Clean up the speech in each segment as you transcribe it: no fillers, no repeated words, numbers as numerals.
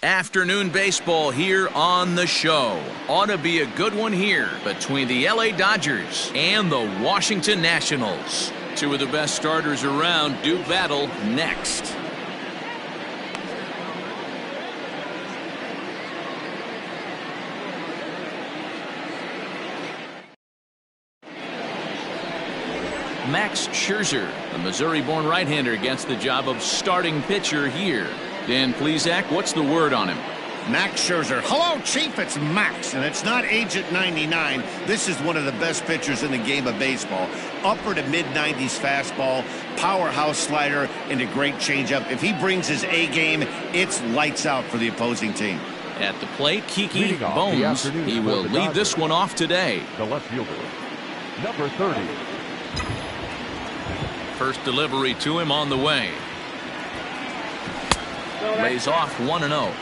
Afternoon baseball here on the show. Ought to be a good one here between the LA Dodgers and the Washington Nationals. Two of the best starters around do battle next. Max Scherzer, the Missouri-born right-hander, gets the job of starting pitcher here. Dan Plesac, what's the word on him? Max Scherzer. Hello, Chief. It's Max, and it's not Agent 99. This is one of the best pitchers in the game of baseball. Upper to mid-90s fastball, powerhouse slider, and a great changeup. If he brings his A game, it's lights out for the opposing team. At the plate, Kiki Bones. He will lead this one off today. The left fielder, number 30. First delivery to him on the way. Lays off 1-0.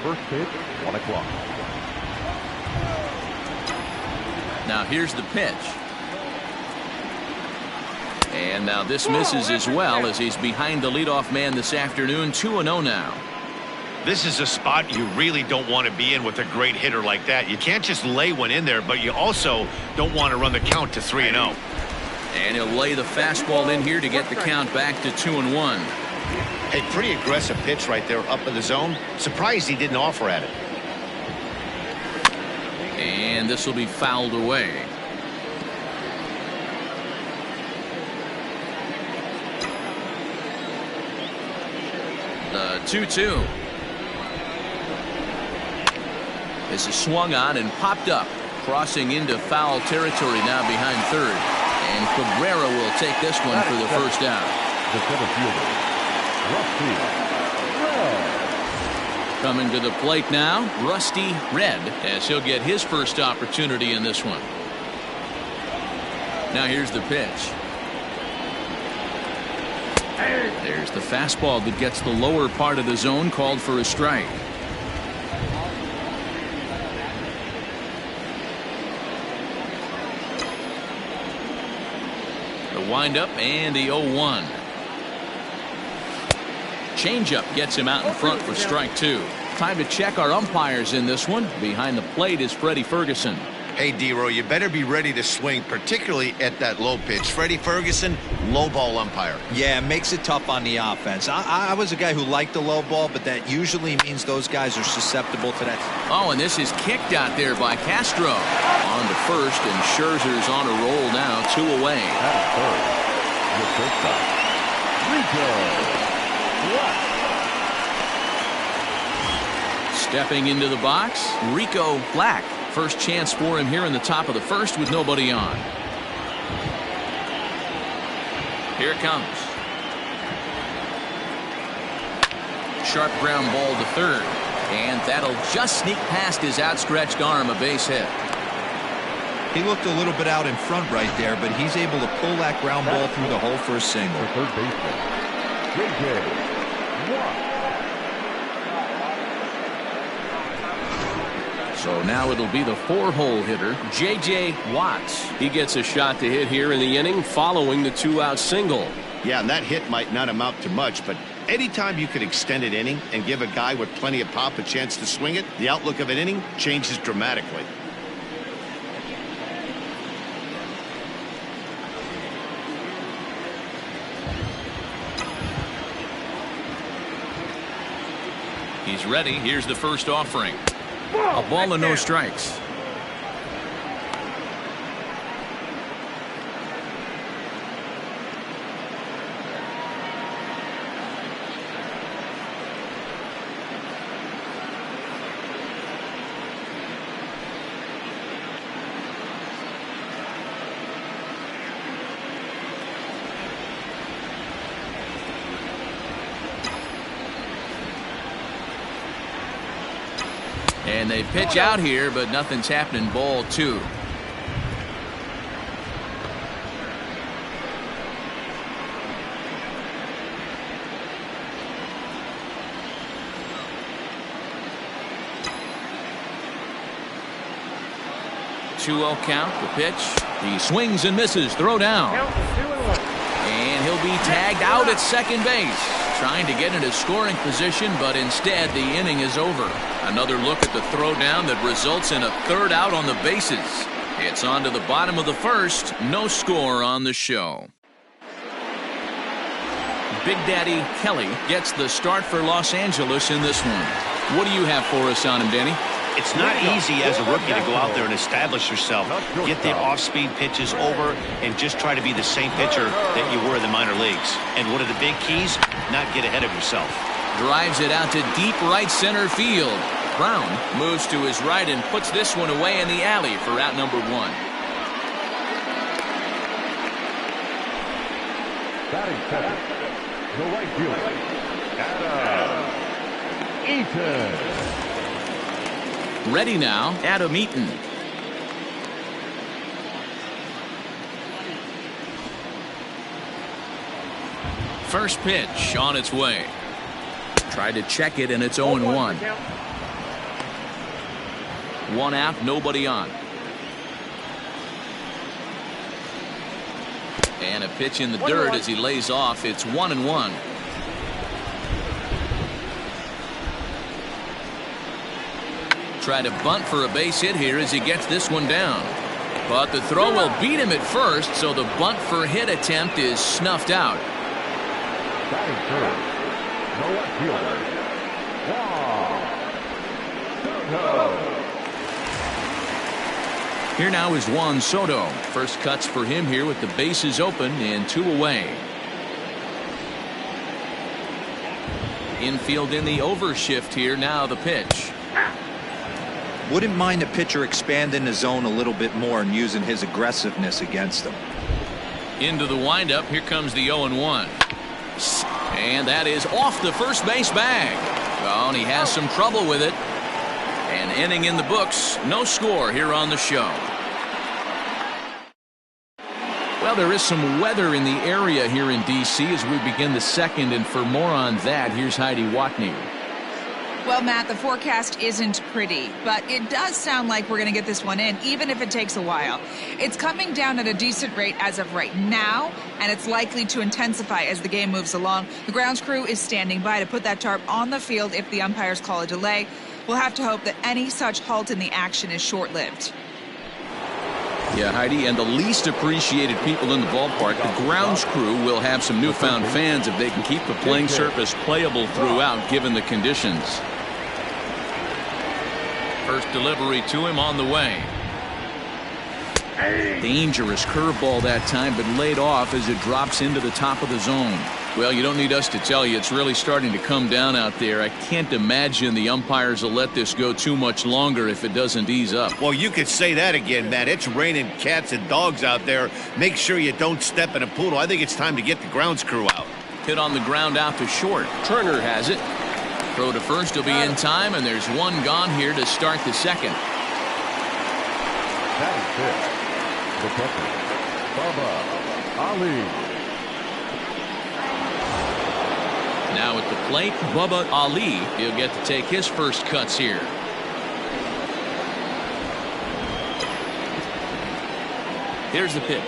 First pitch, 1 o'clock. Now here's the pitch. And now this misses as well as he's behind the leadoff man this afternoon. 2-0 now. This is a spot you really don't want to be in with a great hitter like that. You can't just lay one in there, but you also don't want to run the count to 3-0. And he'll lay the fastball in here to get the count back to 2-1. Hey, pretty aggressive pitch right there up in the zone. Surprised he didn't offer at it. And this will be fouled away. The 2-2. This is swung on and popped up, crossing into foul territory now behind third. And Cabrera will take this one for the first out. The center fielder, Rusty Red. Coming to the plate now, Rusty Red, as he'll get his first opportunity in this one. Now here's the pitch. There's the fastball that gets the lower part of the zone, called for a strike. Windup and the 0-1. Changeup gets him out in front for strike two. Time to check our umpires in this one. Behind the plate is Freddie Ferguson. Hey, D-Row, you better be ready to swing, particularly at that low pitch. Freddie Ferguson, low ball umpire. Yeah, it makes it tough on the offense. I was a guy who liked the low ball, but that usually means those guys are susceptible to that. Oh, and this is kicked out there by Castro. On to first, and Scherzer's on a roll now, 2 away. At third, the shortstop, Rico Black. Stepping into the box, Rico Black. First chance for him here in the top of the first with nobody on. Here it comes. Sharp ground ball to third. And that'll just sneak past his outstretched arm, a base hit. He looked a little bit out in front right there, but he's able to pull that ground ball through the hole for a single. The third baseman, J.J. Watt. So now it'll be the 4-hole hitter, J.J. Watts. He gets a shot to hit here in the inning following the 2-out single. Yeah, and that hit might not amount to much, but anytime you can extend an inning and give a guy with plenty of pop a chance to swing it, the outlook of an inning changes dramatically. He's ready. Here's the first offering. A ball and no strikes. And they pitch out here, but nothing's happening. Ball 2. 2-0 count. The pitch. He swings and misses. Throw down. And he'll be tagged out at second base. Trying to get into scoring position, but instead the inning is over. Another look at the throw down that results in a third out on the bases. It's on to the bottom of the first. No score on the show. Big Daddy Kelly gets the start for Los Angeles in this one. What do you have for us on him, Danny? It's not easy as a rookie to go out there and establish yourself, get the off-speed pitches over, and just try to be the same pitcher that you were in the minor leagues. And one of the big keys, not get ahead of yourself. Drives it out to deep right center field. Brown moves to his right and puts this one away in the alley for out number 1. Batting second, the right fielder, Adam Eaton. Ready now, Adam Eaton. First pitch on its way. Tried to check it, and it's 0-1. 1 out, nobody on. And a pitch in the dirt as he lays off. It's 1-1. Try to bunt for a base hit here as he gets this one down. But the throw will beat him at first, so the bunt for hit attempt is snuffed out. Batting third, the left fielder, Juan Soto. Here now is Juan Soto. First cuts for him here with the bases open and 2 away. Infield in the overshift here. Now the pitch. Wouldn't mind a pitcher expanding the zone a little bit more and using his aggressiveness against them. Into the windup. Here comes the 0-1. And that is off the first base bag. Well, and he has some trouble with it. An inning in the books. No score here on the show. Well, there is some weather in the area here in D.C. as we begin the second. And for more on that, here's Heidi Watney. Well, Matt, the forecast isn't pretty, but it does sound like we're going to get this one in, even if it takes a while. It's coming down at a decent rate as of right now, and it's likely to intensify as the game moves along. The grounds crew is standing by to put that tarp on the field if the umpires call a delay. We'll have to hope that any such halt in the action is short-lived. Yeah, Heidi, and the least appreciated people in the ballpark, the grounds crew, will have some newfound fans if they can keep the playing surface playable throughout, given the conditions. First delivery to him on the way. Dangerous curveball that time, but laid off as it drops into the top of the zone. Well, you don't need us to tell you, it's really starting to come down out there. I can't imagine the umpires will let this go too much longer if it doesn't ease up. Well, you could say that again, Matt. It's raining cats and dogs out there. Make sure you don't step in a poodle. I think it's time to get the grounds crew out. Hit on the ground out to short. Turner has it. Throw to first will be in time, and there's one gone here to start the second. Batting fifth, the catcher, Bubba Ali. Now at the plate, Bubba Ali. He'll get to take his first cuts here. Here's the pitch.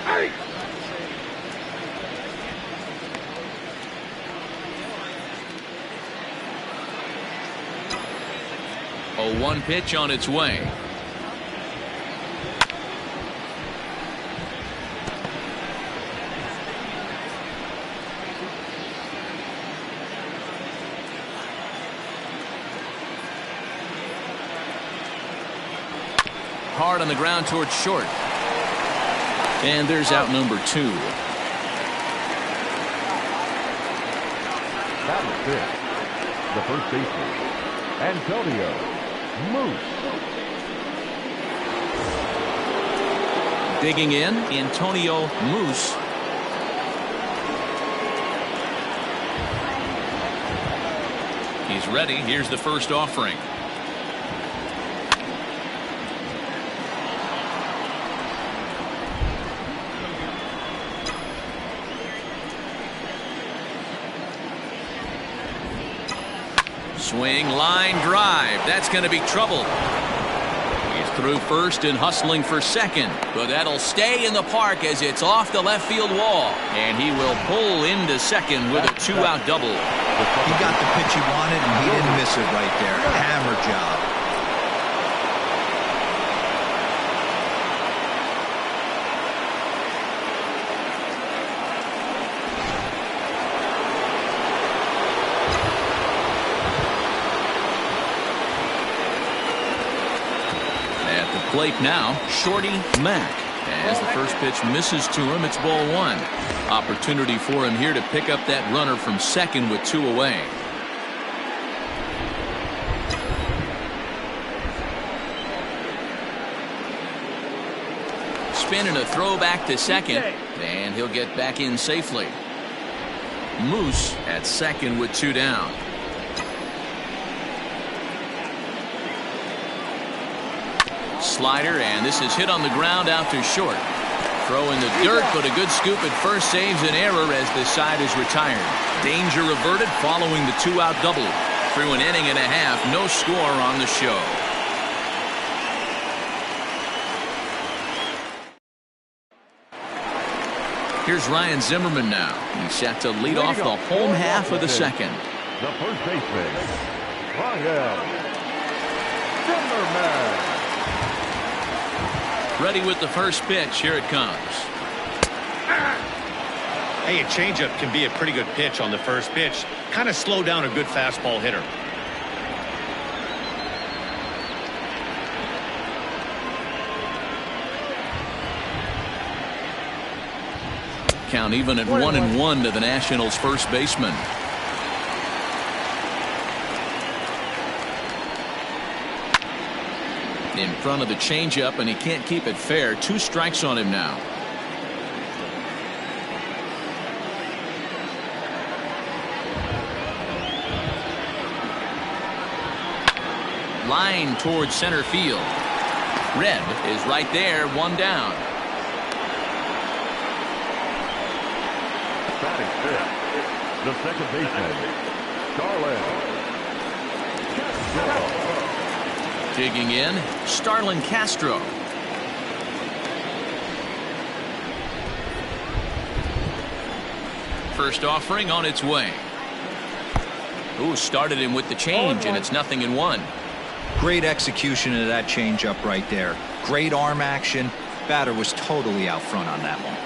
Hey. 0-1 pitch on its way. Hard on the ground towards short. And there's out number 2. Batting fifth, the first baseman, Antonio Moose. Digging in, Antonio Moose. He's ready. Here's the first offering. Swing, line drive. That's going to be trouble. He's through first and hustling for second, but that'll stay in the park as it's off the left field wall. And he will pull into second with a 2-out double. He got the pitch he wanted, and he didn't miss it right there. Hammer job. Plate now, Shorty Mack. As the first pitch misses to him, it's ball one. Opportunity for him here to pick up that runner from second with 2 away. Spin and a throw back to second, and he'll get back in safely. Moose at second with 2 down. Slider, and this is hit on the ground out to short. Throw in the dirt, but a good scoop at first saves an error as the side is retired. Danger averted following the 2-out double. Through an inning and a half, no score on the show. Here's Ryan Zimmerman now. He's set to lead off the home half of the second. The first baseman, Ryan Zimmerman. Ready with the first pitch. Here it comes. Hey, a changeup can be a pretty good pitch on the first pitch. Kind of slow down a good fastball hitter. Count even at 1-1 to the Nationals' first baseman. In front of the changeup, and he can't keep it fair. 2 strikes on him now. Line towards center field. Red is right there, 1 down. Batting fifth, the second baseman, Starlin Castro. Digging in, Starlin Castro. First offering on its way. Ooh, started him with the change, and it's 0-1. Great execution of that changeup right there. Great arm action. Batter was totally out front on that one.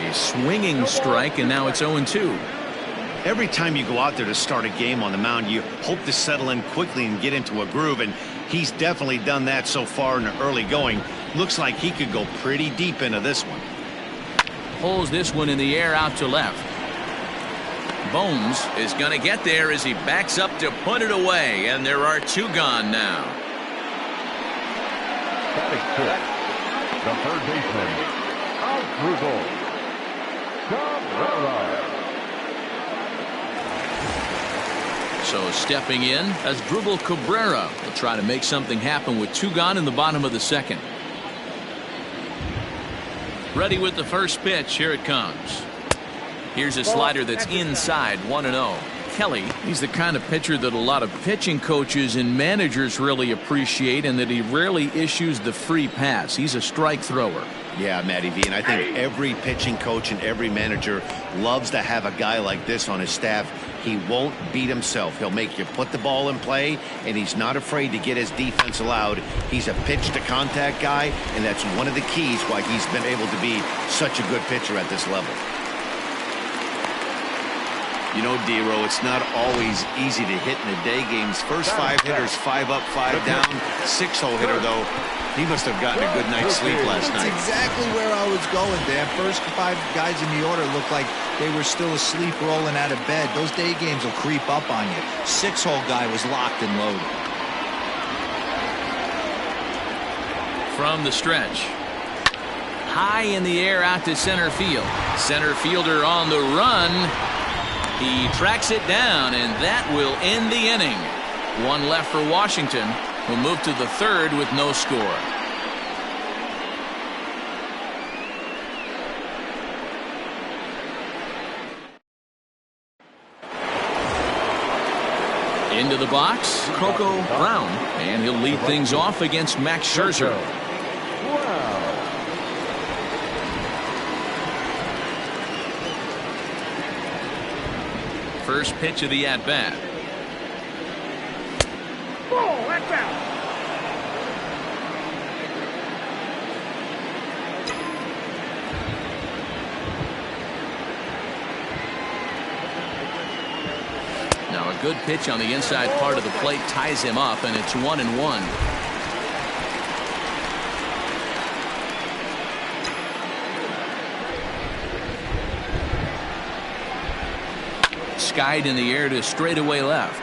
A swinging strike, and now it's 0-2. Every time you go out there to start a game on the mound, you hope to settle in quickly and get into a groove, and he's definitely done that so far in the early going. Looks like he could go pretty deep into this one. Pulls this one in the air out to left. Bones is going to get there as he backs up to put it away, and there are 2 gone now. Batting fifth, the third baseman, Asdrubal Cabrera. So stepping in as Asdrubal Cabrera will try to make something happen with 2 gone in the bottom of the second. Ready with the first pitch. Here it comes. Here's a slider that's inside, 1-0. Kelly, he's the kind of pitcher that a lot of pitching coaches and managers really appreciate, and that he rarely issues the free pass. He's a strike thrower. Yeah, Matty V, and I think every pitching coach and every manager loves to have a guy like this on his staff. He won't beat himself. He'll make you put the ball in play, and he's not afraid to get his defense allowed. He's a pitch-to-contact guy, and that's one of the keys why he's been able to be such a good pitcher at this level. You know, D-Row, it's not always easy to hit in the day games. First 5 hitters, 5 up, 5 down. 6-hole hitter, though, he must have gotten a good night's sleep last night. That's exactly where I was going, Dan. First 5 guys in the order looked like they were still asleep rolling out of bed. Those day games will creep up on you. 6-hole guy was locked and loaded. From the stretch. High in the air out to center field. Center fielder on the run. He tracks it down, and that will end the inning. 1 left for Washington, who move to the third with no score. Into the box, Coco Brown, and he'll lead things off against Max Scherzer. Wow. First pitch of the at-bat. Oh, that's out. Now a good pitch on the inside part of the plate ties him up, and it's 1-1. Skied in the air to straightaway left.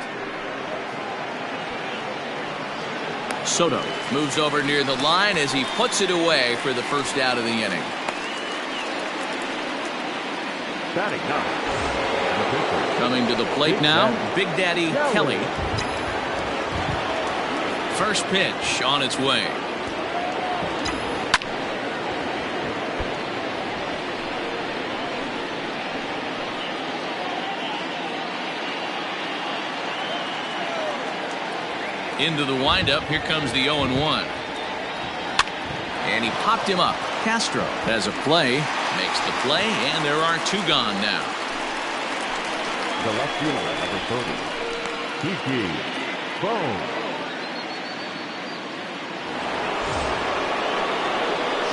Soto moves over near the line as he puts it away for the first out of the inning. Batting ninth. The pitcher. Coming to the plate now, Big Daddy Kelly. First pitch on its way. Into the windup, here comes the 0-1. And he popped him up. Castro has a play, makes the play, and there are two gone now. The left fielder, number 30, Kiki Bones.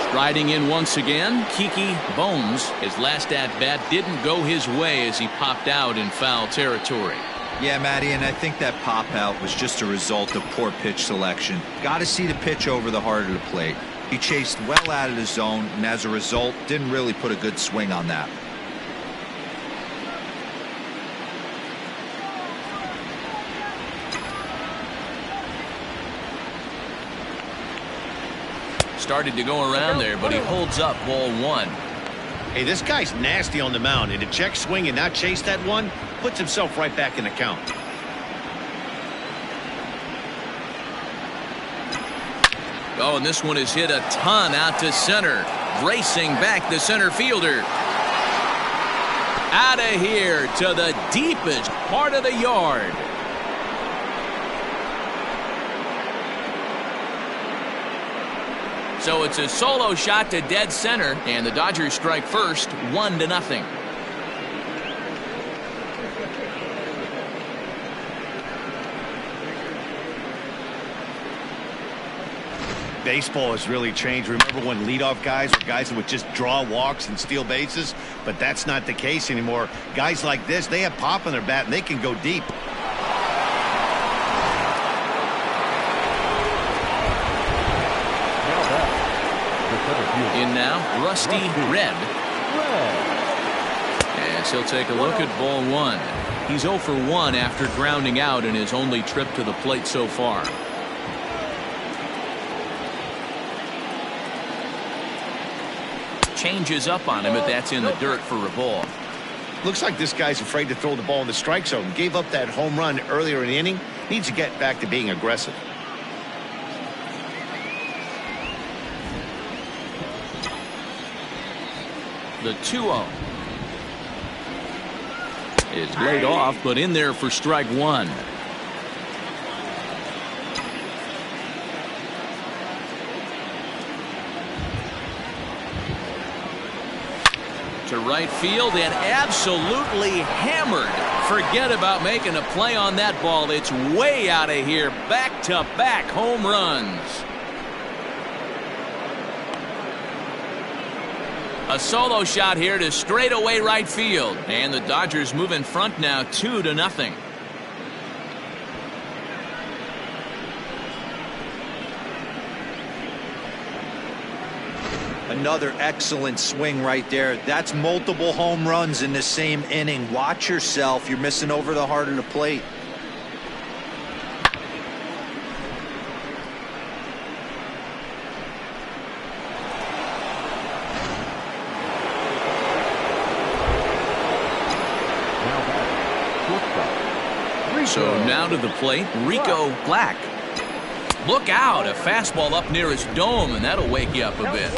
Striding in once again, Kiki Bones. His last at-bat didn't go his way as he popped out in foul territory. Yeah, Matty, and I think that pop out was just a result of poor pitch selection. Got to see the pitch over the heart of the plate. He chased well out of the zone, and as a result, didn't really put a good swing on that. Started to go around there, but he holds up ball one. Hey, this guy's nasty on the mound, and to check swing and not chase that one puts himself right back in the count. Oh, and this one is hit a ton out to center. Racing back the center fielder. Out of here to the deepest part of the yard. So it's a solo shot to dead center, and the Dodgers strike first, 1-0. Baseball has really changed. Remember when leadoff guys were guys that would just draw walks and steal bases? But that's not the case anymore. Guys like this, they have pop in their bat, and they can go deep. In now, Rusty Red. As he'll take a look at ball one. He's 0 for 1 after grounding out in his only trip to the plate so far. Changes up on him, but that's in the dirt for a ball. Looks like this guy's afraid to throw the ball in the strike zone. Gave up that home run earlier in the inning. Needs to get back to being aggressive. The 2-0 is laid off, but in there for strike one. To right field and absolutely hammered. Forget about making a play on that ball. It's way out of here. Back-to-back home runs. A solo shot here to straightaway right field. And the Dodgers move in front now 2-0. Another excellent swing right there. That's multiple home runs in the same inning. Watch yourself. You're missing over the heart of the plate. So now to the plate, Rico Black. Look out, a fastball up near his dome, and that'll wake you up a bit.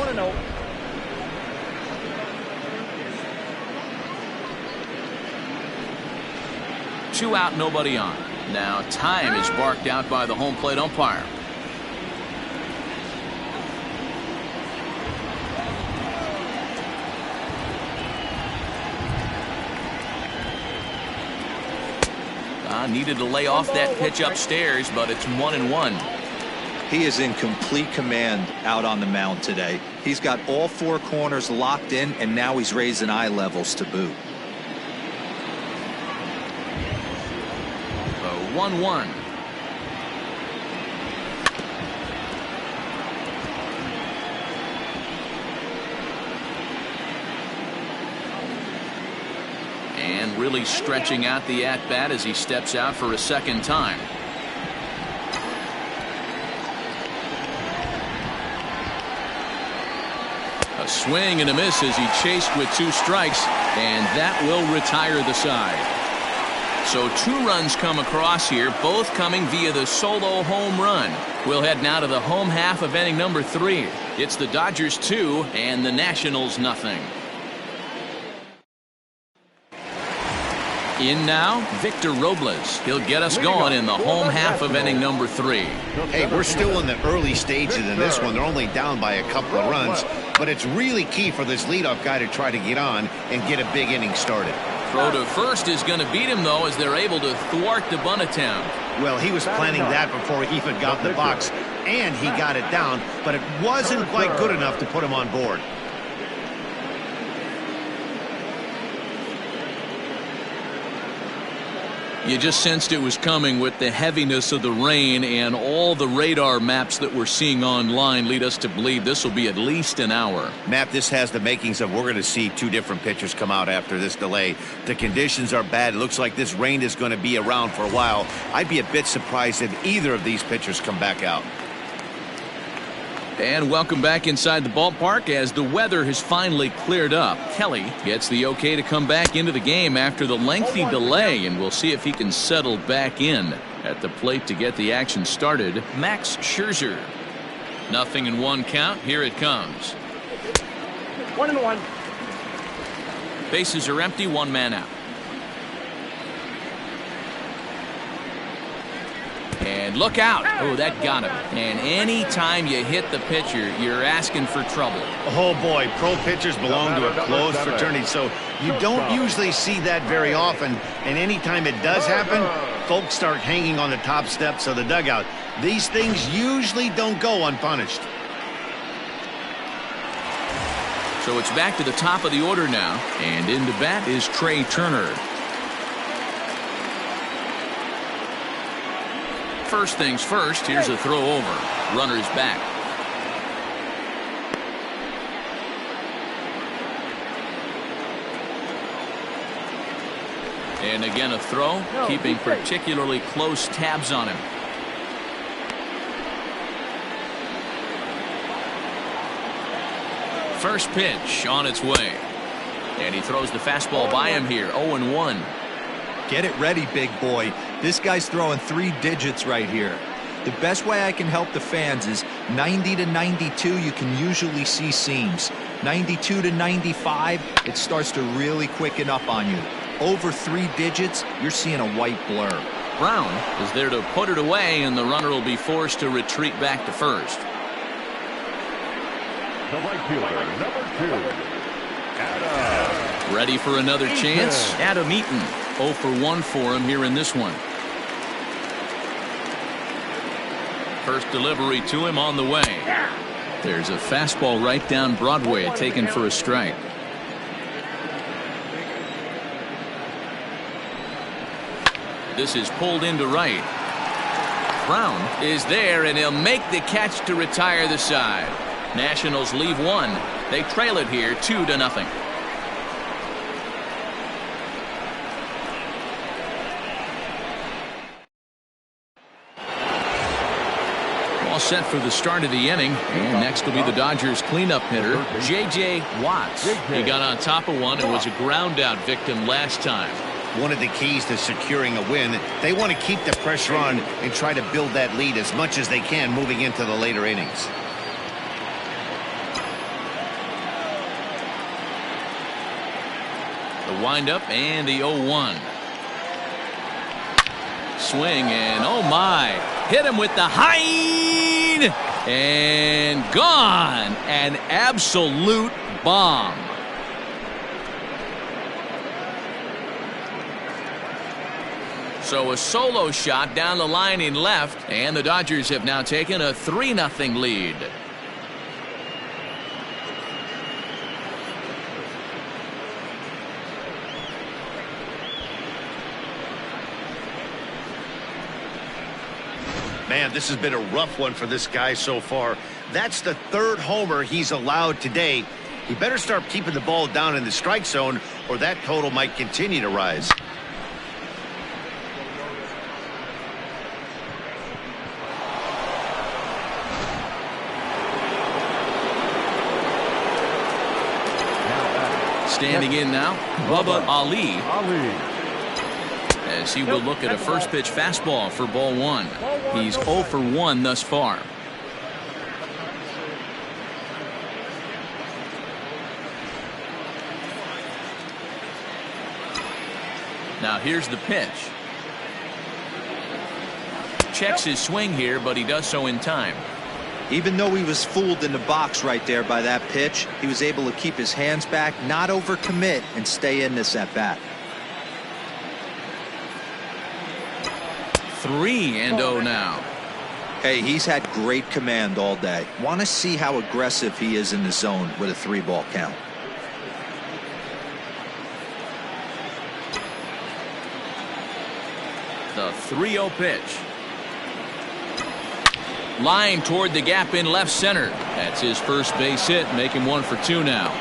2 out, nobody on. Now time is barked out by the home plate umpire. Needed to lay off that pitch upstairs, but it's 1-1. He is in complete command out on the mound today. He's got all four corners locked in, and now he's raising eye levels to boot. 1-1. And really stretching out the at-bat as he steps out for a second time. A swing and a miss as he chased with 2 strikes, and that will retire the side. So 2 runs come across here, both coming via the solo home run. We'll head now to the home half of inning number 3. It's the Dodgers 2 and the Nationals nothing. In now, Victor Robles. He'll get us going in the home half of inning number 3. Hey, we're still in the early stages in this one. They're only down by a couple of runs, but it's really key for this leadoff guy to try to get on and get a big inning started. Throw to first is going to beat him, though, as they're able to thwart the bunt attempt. Well, he was planning that before he even got in the box, and he got it down, but it wasn't quite good enough to put him on board. You just sensed it was coming with the heaviness of the rain, and all the radar maps that we're seeing online lead us to believe this will be at least an hour. Matt, this has the makings of we're going to see 2 different pitchers come out after this delay. The conditions are bad. It looks like this rain is going to be around for a while. I'd be a bit surprised if either of these pitchers come back out. And welcome back inside the ballpark as the weather has finally cleared up. Kelly gets the okay to come back into the game after the lengthy delay, and we'll see if he can settle back in at the plate to get the action started. Max Scherzer. 0-1 count. Here it comes. 1-1. Bases are empty. 1 man out. And look out. Oh, that got him. And any time you hit the pitcher, you're asking for trouble. Oh, boy. Pro pitchers belong to a closed fraternity, so you don't usually see that very often. And anytime it does happen, folks start hanging on the top steps of the dugout. These things usually don't go unpunished. So it's back to the top of the order now. And into bat is Trey Turner. First things first, here's a throw over. Runner's back. And again a throw, keeping particularly close tabs on him. First pitch on its way. And he throws the fastball by him here, 0-1. Get it ready, big boy. This guy's throwing 3 digits right here. The best way I can help the fans is 90 to 92, you can usually see seams. 92 to 95, it starts to really quicken up on you. Over 3 digits, you're seeing a white blur. Brown is there to put it away, and the runner will be forced to retreat back to first. The right fielder, number 2. Adam. Ready for another chance? Adam Eaton. 0 for 1 for him here in this one. First delivery to him on the way. There's a fastball right down Broadway, taken for a strike. This is pulled into right. Brown is there, and he'll make the catch to retire the side. Nationals leave 1. They trail it here 2-0. Set for the start of the inning, and next will be the Dodgers cleanup hitter, J.J. Watts. He got on top of one and was a ground out victim last time. One of the keys to securing a win, they want to keep the pressure on and try to build that lead as much as they can moving into the later innings. The windup and the 0-1. swing, and oh my, hit him with the high and gone. An absolute bomb. So a solo shot down the line in left, and the Dodgers have now taken a 3-0 lead. Man, this has been a rough one for this guy so far. That's the third homer he's allowed today. He better start keeping the ball down in the strike zone, or that total might continue to rise. Standing in now, Bubba Ali. As he will look at a first pitch fastball for ball one. He's 0 for 1 thus far. Now here's the pitch. Checks his swing here, but he does so in time. Even though he was fooled in the box right there by that pitch, he was able to keep his hands back, not overcommit, and stay in this at bat. 3-0 now. Hey, he's had great command all day. Want to see how aggressive he is in the zone with a 3-ball count. The 3-0 pitch. Line toward the gap in left center. That's his first base hit, making 1 for 2 now.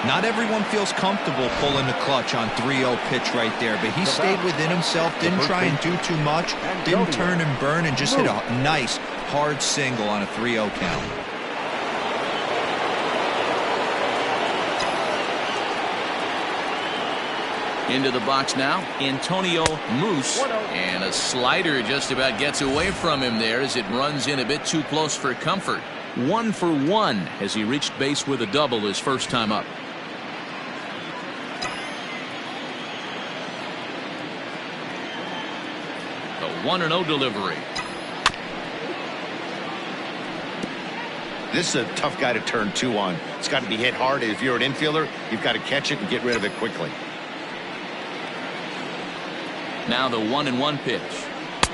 Not everyone feels comfortable pulling the clutch on 3-0 pitch right there, but he stayed within himself, didn't try and do too much, didn't turn and burn, and just hit a nice, hard single on a 3-0 count. Into the box now, Antonio Moose, and a slider just about gets away from him there as it runs in a bit too close for comfort. 1 for 1 as he reached base with a double his first time up. The 1-0 delivery. This is a tough guy to turn 2 on. It's got to be hit hard. If you're an infielder, you've got to catch it and get rid of it quickly. Now the 1-1 pitch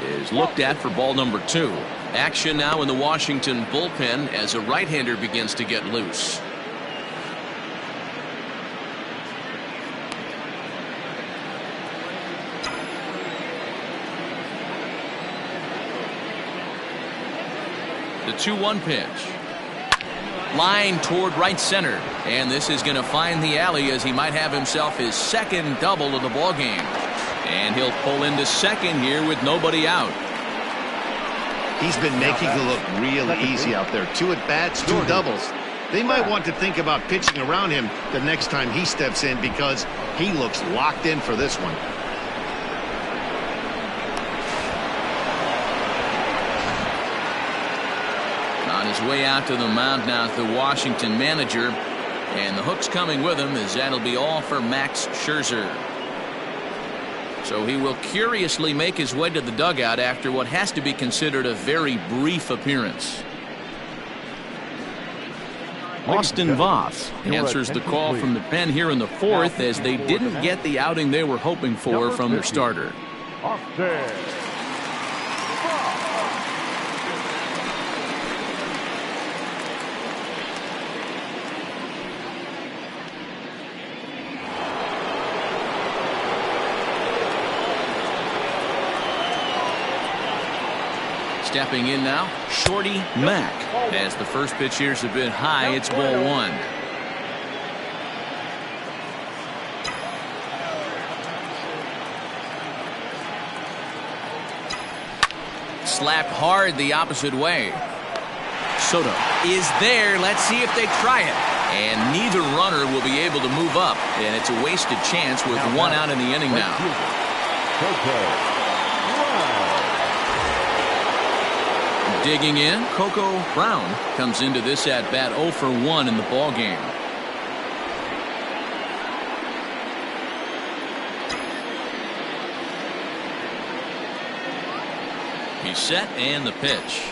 is looked at for ball number 2. Action now in the Washington bullpen as a right-hander begins to get loose. The 2-1 pitch. Line toward right center, and this is going to find the alley as he might have himself his second double of the ball game. And he'll pull into second here with nobody out. He's been making it look real easy out there. 2 at-bats, 2 doubles. They might want to think about pitching around him the next time he steps in because he looks locked in for this one. On his way out to the mound now is the Washington manager. And the hook's coming with him as that'll be all for Max Scherzer. So he will curiously make his way to the dugout after what has to be considered a very brief appearance. Austin Voth answers the call from the pen here in the 4th as they didn't get the outing they were hoping for from their starter. Stepping in now, Shorty Mack. As the first pitch here's a bit high, it's ball 1. Slapped hard the opposite way. Soto is there. Let's see if they try it. And neither runner will be able to move up. And it's a wasted chance with 1 out in the inning now. Digging in, Coco Brown comes into this at bat 0 for 1 in the ball game. He's set and the pitch.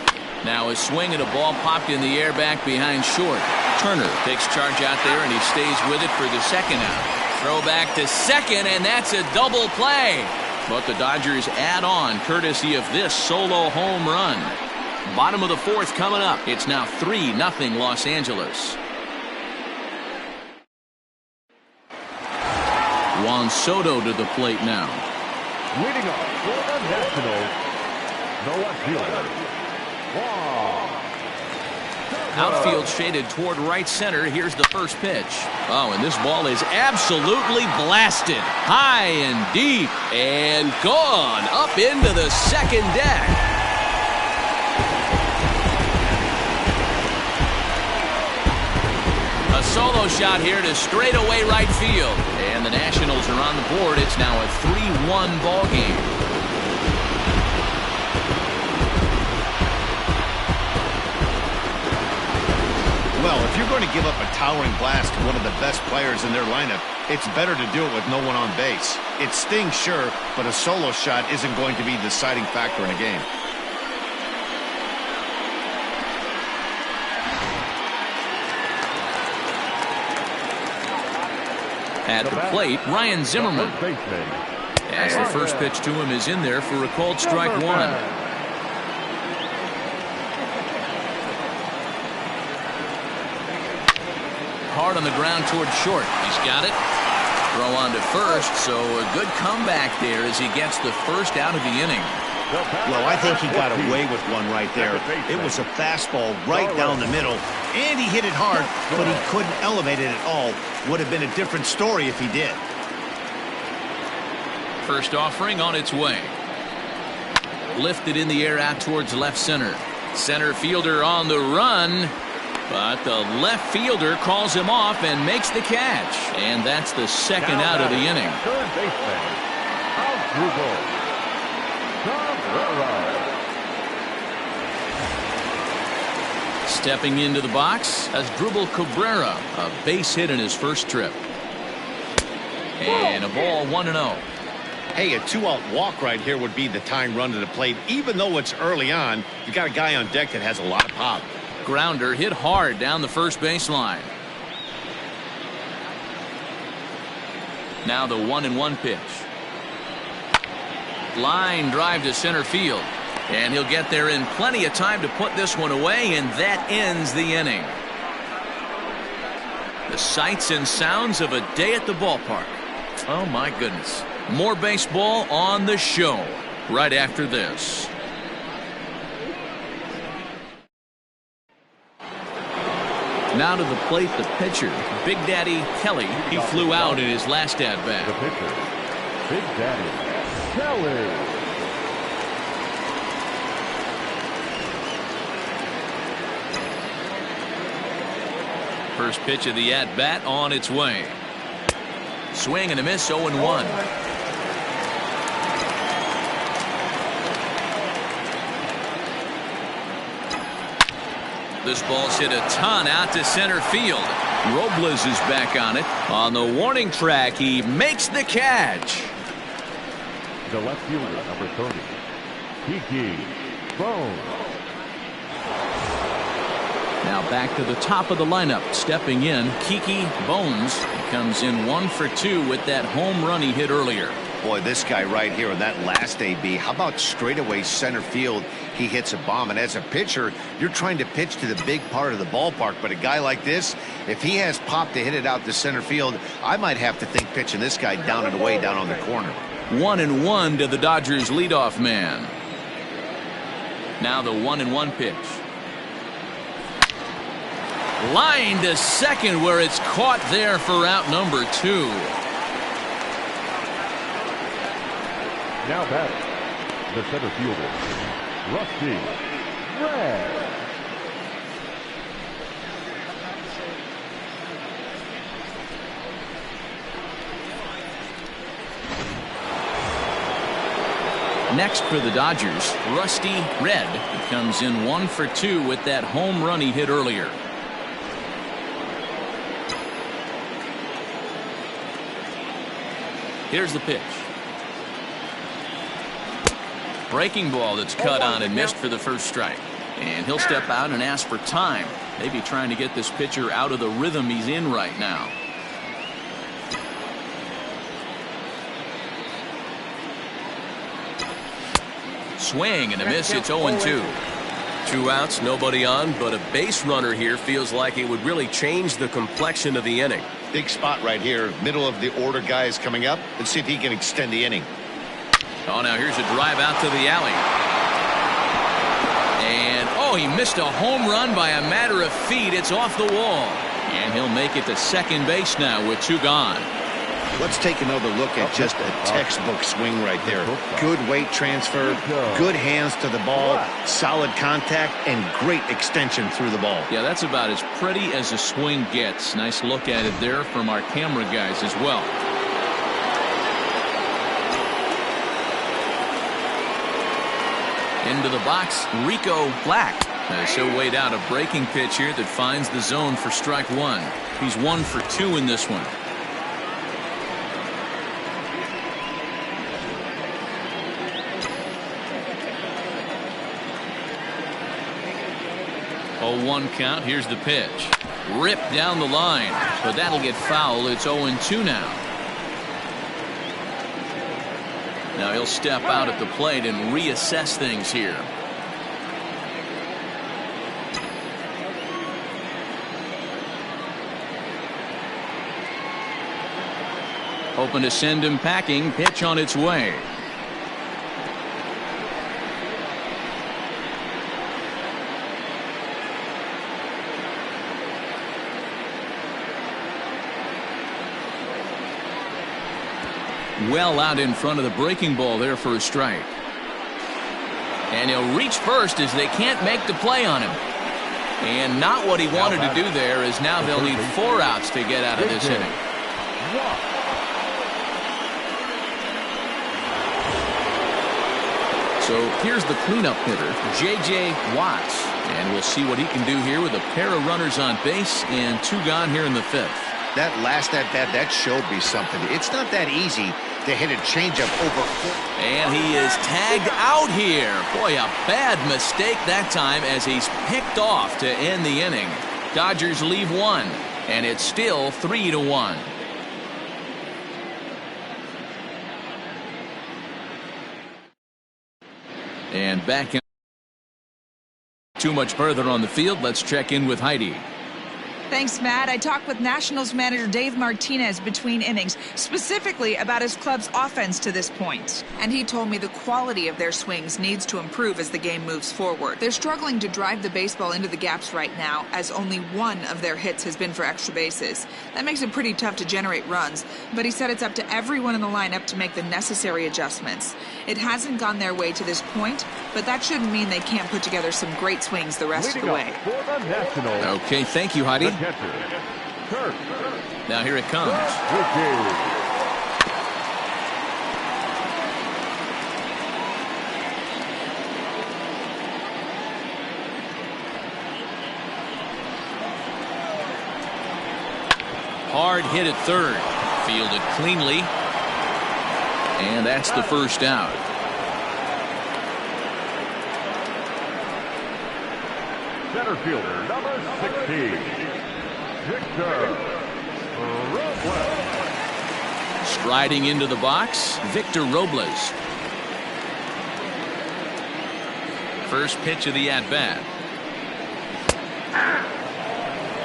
Now a swing and a ball popped in the air back behind short. Turner takes charge out there and he stays with it for the second out. Throw back to second, and that's a double play. But the Dodgers add on courtesy of this solo home run. Bottom of the fourth coming up. It's now 3-0 Los Angeles. Juan Soto to the plate now. Leading off for the Nationals, the left fielder, Juan. Outfield shaded toward right center. Here's the first pitch. Oh, and this ball is absolutely blasted. High and deep and gone up into the second deck. A solo shot here to straightaway right field. And the Nationals are on the board. It's now a 3-1 ball game. Well, if you're going to give up a towering blast to one of the best players in their lineup, it's better to do it with no one on base. It stings, sure, but a solo shot isn't going to be the deciding factor in a game. At the plate, Ryan Zimmerman. As the first pitch to him is in there for a called strike one. Hard on the ground toward short. He's got it. Throw on to first, so a good comeback there as he gets the first out of the inning. Well, I think he got away with one right there. It was a fastball right down the middle, and he hit it hard, but he couldn't elevate it at all. Would have been a different story if he did. First offering on its way. Lifted in the air out towards left center. Center fielder on the run. But the left fielder calls him off and makes the catch. And that's the second out of the inning. Third baseman, Asdrubal Cabrera. Stepping into the box, Asdrubal Cabrera, a base hit in his first trip. And a ball 1-0. Hey, a two-out walk right here would be the tying run to the plate. Even though it's early on, you got a guy on deck that has a lot of pop. Grounder hit hard down the first baseline. Now the 1-1 pitch. Line drive to center field. And he'll get there in plenty of time to put this one away, and that ends the inning. The sights and sounds of a day at the ballpark. Oh my goodness. More baseball on the show right after this. Now to the plate, the pitcher, Big Daddy Kelly. He flew out in his last at-bat. The pitcher, Big Daddy Kelly. First pitch of the at-bat on its way. Swing and a miss, 0-1. This ball's hit a ton out to center field. Robles is back on it. On the warning track, he makes the catch. The left fielder, number 30, Kiki Bones. Now back to the top of the lineup. Stepping in, Kiki Bones. He comes in 1 for 2 with that home run he hit earlier. Boy, this guy right here in that last AB, how about straightaway center field? He hits a bomb, and as a pitcher, you're trying to pitch to the big part of the ballpark, but a guy like this, if he has pop to hit it out to center field, I might have to think pitching this guy down and away down on the corner. 1-1 to the Dodgers leadoff man. Now the 1-1 pitch. Line to second, where it's caught there for out number 2. Now batting, the center fielder, Rusty Red. Next for the Dodgers, Rusty Red. He comes in 1 for 2 with that home run he hit earlier. Here's the pitch. Breaking ball that's cut on and missed for the first strike. And he'll step out and ask for time. Maybe trying to get this pitcher out of the rhythm he's in right now. Swing and a miss. It's 0-2. 2 outs, nobody on, but a base runner here feels like it would really change the complexion of the inning. Big spot right here. Middle of the order guys coming up. Let's see if he can extend the inning. Oh, now here's a drive out to the alley. And, oh, he missed a home run by a matter of feet. It's off the wall. And he'll make it to second base now with 2 gone. Let's take another look at just a textbook swing right there. Good weight transfer, good hands to the ball, solid contact, and great extension through the ball. Yeah, that's about as pretty as a swing gets. Nice look at it there from our camera guys as well. Into the box, Rico Black. He'll wait out a breaking pitch here that finds the zone for strike 1. He's 1 for 2 in this one. Oh, 1 count. Here's the pitch. Ripped down the line, but that'll get foul. It's 0-2 now. Now he'll step out at the plate and reassess things here. Hoping to send him packing. Pitch on its way. Well out in front of the breaking ball there for a strike. And he'll reach first as they can't make the play on him. And not what he wanted to do there, as now they'll need 4 outs to get out of this inning. So here's the cleanup hitter, J.J. Watts. And we'll see what he can do here with a pair of runners on base and 2 gone here in the 5th. That last at bat, that showed me something. It's not that easy to hit a changeup over. And he is tagged out here. Boy, a bad mistake that time as he's picked off to end the inning. Dodgers leave 1, and it's still 3-1. And back in. Too much further on the field. Let's check in with Heidi. Thanks, Matt. I talked with Nationals manager Dave Martinez between innings, specifically about his club's offense to this point. And he told me the quality of their swings needs to improve as the game moves forward. They're struggling to drive the baseball into the gaps right now, as only 1 of their hits has been for extra bases. That makes it pretty tough to generate runs, but he said it's up to everyone in the lineup to make the necessary adjustments. It hasn't gone their way to this point, but that shouldn't mean they can't put together some great swings the rest of the way. Okay, thank you, Heidi. Now here it comes. Hard hit at third. Fielded cleanly. And that's the first out. Center fielder, number 16. Victor Robles. Striding into the box, Victor Robles. First pitch of the at-bat.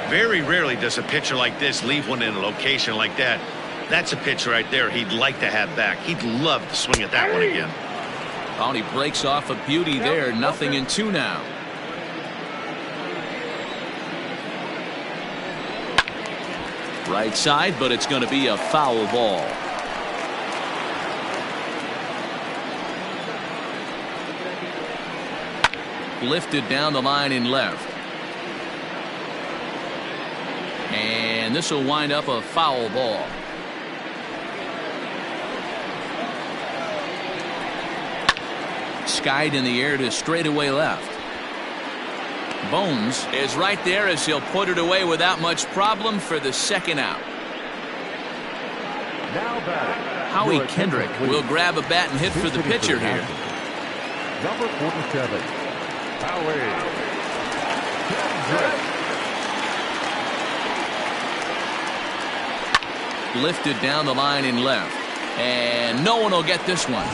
Very rarely does a pitcher like this leave one in a location like that. That's a pitch right there he'd like to have back. He'd love to swing at that one again. Oh, he breaks off a beauty there. 0-2 now. Right side, but it's going to be a foul ball. Lifted down the line in left. And this will wind up a foul ball. Skied in the air to straightaway left. Bones is right there as he'll put it away without much problem for the second out. Now batting, Howie Kendrick will grab a bat and hit for the pitcher here. Number 47, Howie Kendrick. Lifted down the line in left. And no one will get this one.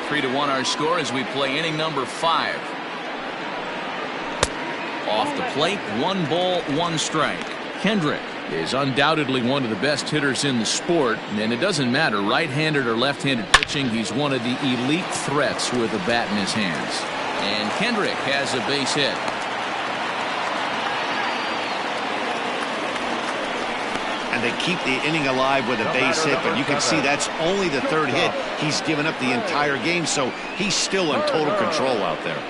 3-1 our score as we play inning number 5. Off the plate, 1 ball, 1 strike. Kendrick is undoubtedly one of the best hitters in the sport, and it doesn't matter right-handed or left-handed pitching, he's one of the elite threats with a bat in his hands. And Kendrick has a base hit. And they keep the inning alive with a base hit, but you can see that's only the 3rd hit he's given up the entire game, so he's still in total control out there.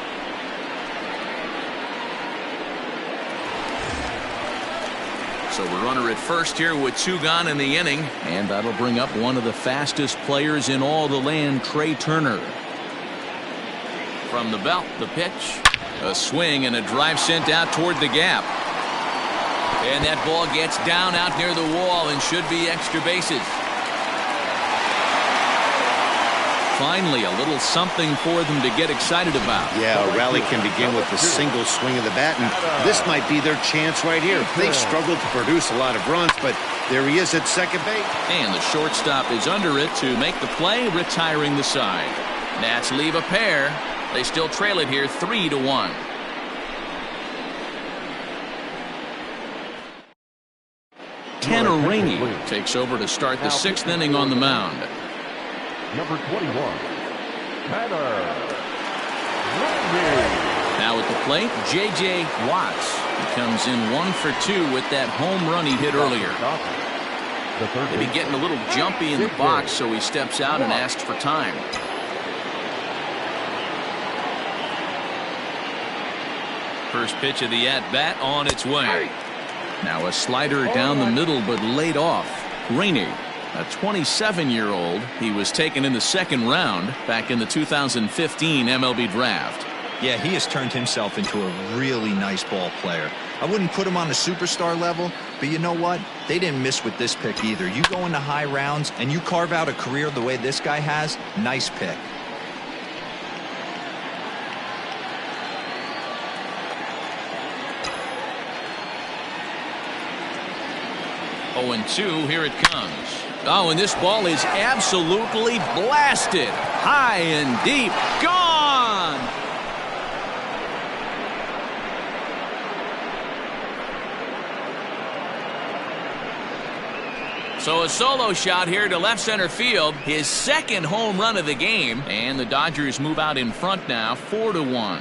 So we're runner at first here with 2 gone in the inning, and that'll bring up one of the fastest players in all the land, Trey Turner. From the belt, the pitch, a swing and a drive sent out toward the gap. And that ball gets down out near the wall and should be extra bases. Finally, a little something for them to get excited about. Yeah, a rally can begin with a single swing of the bat, and this might be their chance right here. They've struggled to produce a lot of runs, but there he is at second base. And the shortstop is under it to make the play, retiring the side. Nats leave a pair. They still trail it here 3-1. Tanner Rainey takes over to start the 6th inning on the mound. Number 21, Tanner Rainey. Now at the plate, J.J. Watts. He comes in 1 for 2 with that home run he hit earlier. Maybe getting a little jumpy in the box, so he steps out and asks for time. First pitch of the at-bat on its way. Now a slider down the middle, but laid off. Rainey, a 27-year-old. He was taken in the 2nd round back in the 2015 MLB draft. Yeah, he has turned himself into a really nice ball player. I wouldn't put him on the superstar level, but you know what? They didn't miss with this pick either. You go into high rounds and you carve out a career the way this guy has, nice pick. Oh, and 2, here it comes. Oh, and this ball is absolutely blasted. High and deep. Gone! So a solo shot here to left center field. His 2nd home run of the game. And the Dodgers move out in front now, 4-1.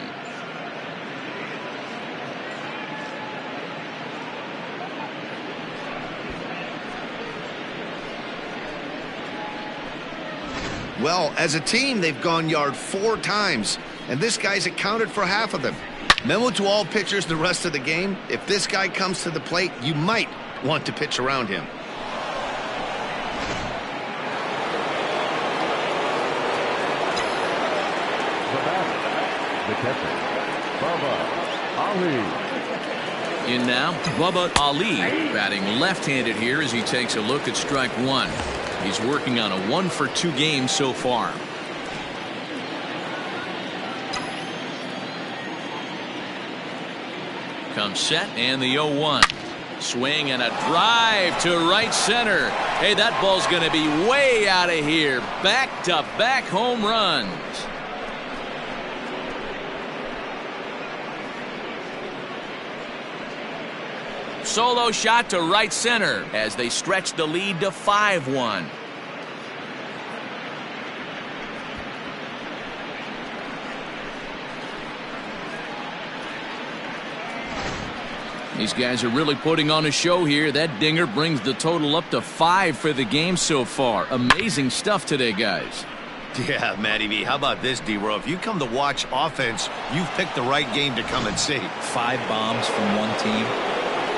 Well, as a team, they've gone yard 4 times, and this guy's accounted for half of them. Memo to all pitchers the rest of the game: if this guy comes to the plate, you might want to pitch around him. The catcher, Bubba Ali. In now, Bubba Ali, batting left-handed here as he takes a look at strike 1. He's working on a 1 for 2 game so far. Comes set and the 0-1. Swing and a drive to right center. Hey, that ball's going to be way out of here. Back-to-back home runs. Solo shot to right center as they stretch the lead to 5-1. These guys are really putting on a show here. That dinger brings the total up to 5 for the game so far. Amazing stuff today, guys. Yeah, Matty V. How about this, D-Row? If you come to watch offense, you've picked the right game to come and see. 5 bombs from one team.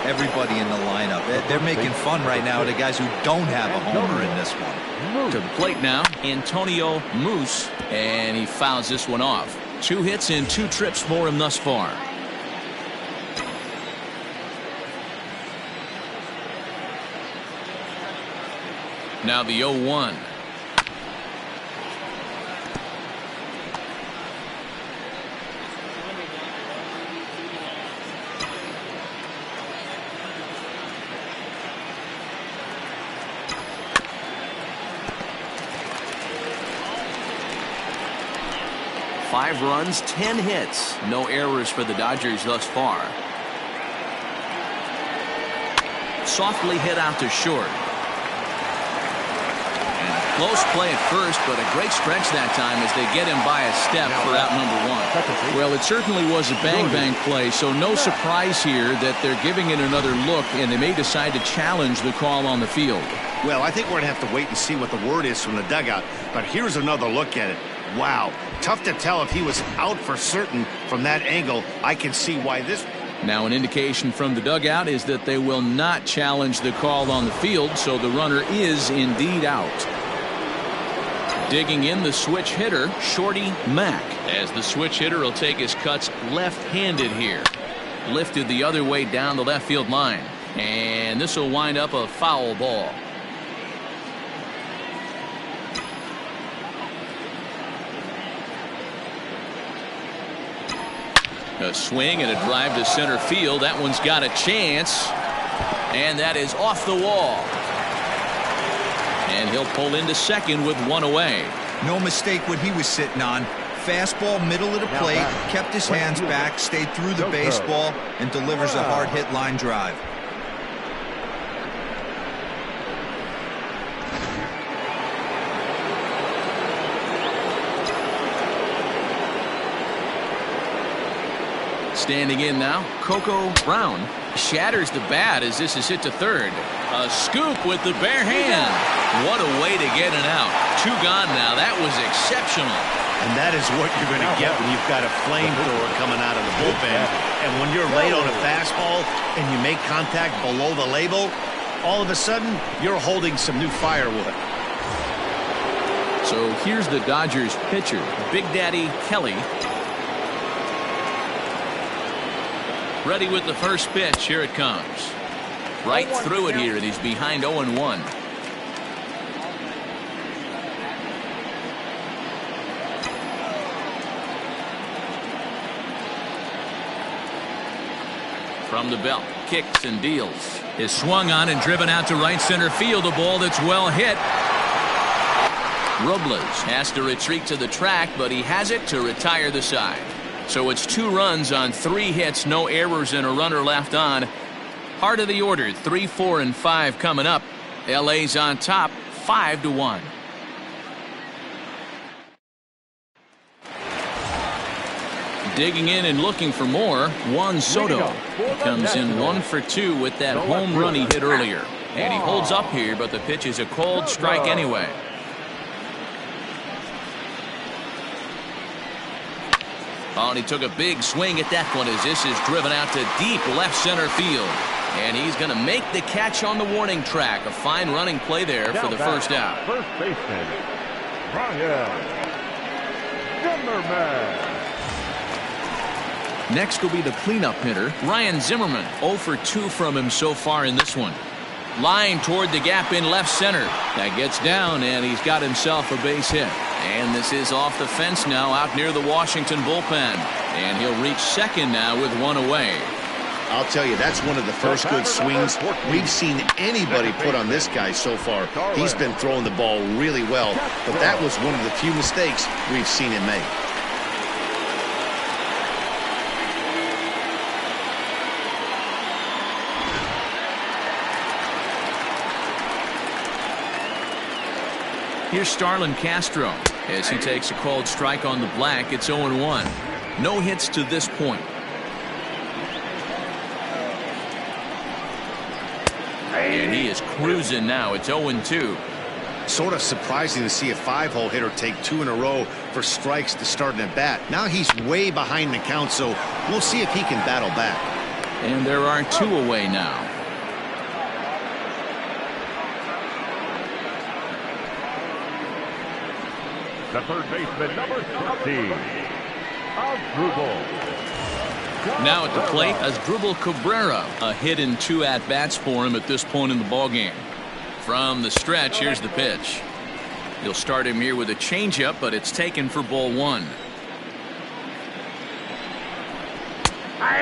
Everybody in the lineup. They're making fun right now of the guys who don't have a homer in this one. To the plate now, Antonio Moose, and he fouls this one off. 2 hits and 2 trips for him thus far. Now the 0-1. 5 runs, 10 hits. No errors for the Dodgers thus far. Softly hit out to short. Close play at first, but a great stretch that time as they get him by a step for out number 1. Well, it certainly was a bang-bang play, so no surprise here that they're giving it another look, and they may decide to challenge the call on the field. Well, I think we're going to have to wait and see what the word is from the dugout, but here's another look at it. Wow, tough to tell if he was out for certain from that angle. I can see why this... Now, an indication from the dugout is that they will not challenge the call on the field, so the runner is indeed out. Digging in the switch hitter, Shorty Mack, as the switch hitter will take his cuts left-handed here. Lifted the other way down the left field line, and this will wind up a foul ball. A swing and a drive to center field. That one's got a chance, and that is off the wall. And he'll pull into second with 1 away. No mistake what he was sitting on. Fastball, middle of the plate, kept his hands back, stayed through the baseball, and delivers a hard hit line drive. Standing in now, Coco Brown shatters the bat as this is hit to third. A scoop with the bare hand. What a way to get it out. 2 gone now. That was exceptional. And that is what you're going to get when you've got a flamethrower coming out of the bullpen. And when you're late on a fastball and you make contact below the label, all of a sudden you're holding some new firewood. So here's the Dodgers pitcher, Big Daddy Kelly. Ready with the first pitch. Here it comes. Right through it here, and he's behind 0-1. From the belt, kicks and deals. Is swung on and driven out to right center field. A ball that's well hit. Robles has to retreat to the track, but he has it to retire the side. So it's 2 runs on 3 hits, no errors, and a runner left on. Heart of the order, 3, 4, and 5 coming up. LA's on top, 5-1. Digging in and looking for more, Juan Soto. He comes in 1 for 2 with that home run he hit earlier. And he holds up here, but the pitch is a cold strike anyway. Oh, and he took a big swing at that one as this is driven out to deep left center field. And he's going to make the catch on the warning track. A fine running play there for the first out. First baseman, Ryan Zimmerman. Next will be the cleanup hitter, Ryan Zimmerman. 0 for 2 from him so far in this one. Line toward the gap in left center. That gets down, and he's got himself a base hit. And this is off the fence now out near the Washington bullpen. And he'll reach second now with 1 away. I'll tell you, that's one of the first good swings we've seen anybody put on this guy so far. He's been throwing the ball really well, but that was one of the few mistakes we've seen him make. Here's Starlin Castro as he takes a called strike on the black. It's 0-1. No hits to this point. And he is cruising now. It's 0-2. Sort of surprising to see a 5-hole hitter take 2 in a row for strikes to start an at-bat. Now he's way behind the count, so we'll see if he can battle back. And there are 2 away now. The third baseman, number 20, Asdrubal. Now at the plate, Asdrubal Cabrera. A hit in 2 at-bats for him at this point in the ballgame. From the stretch, here's the pitch. He'll start him here with a changeup, but it's taken for ball 1.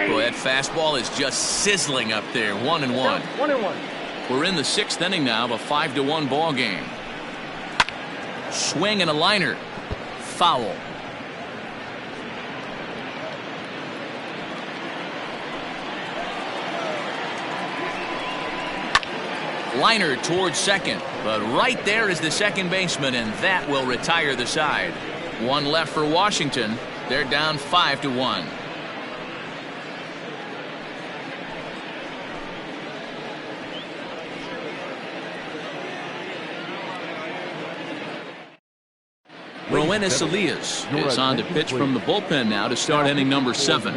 Boy, that fastball is just sizzling up there. 1-1. 1-1. We're in the 6th inning now of a 5-1 ball game. Swing and a liner. Foul. Liner towards second, but right there is the second baseman, and that will retire the side. One left for Washington. They're down 5-1. Roenis Elias is on to pitch from the bullpen now to start inning number 7.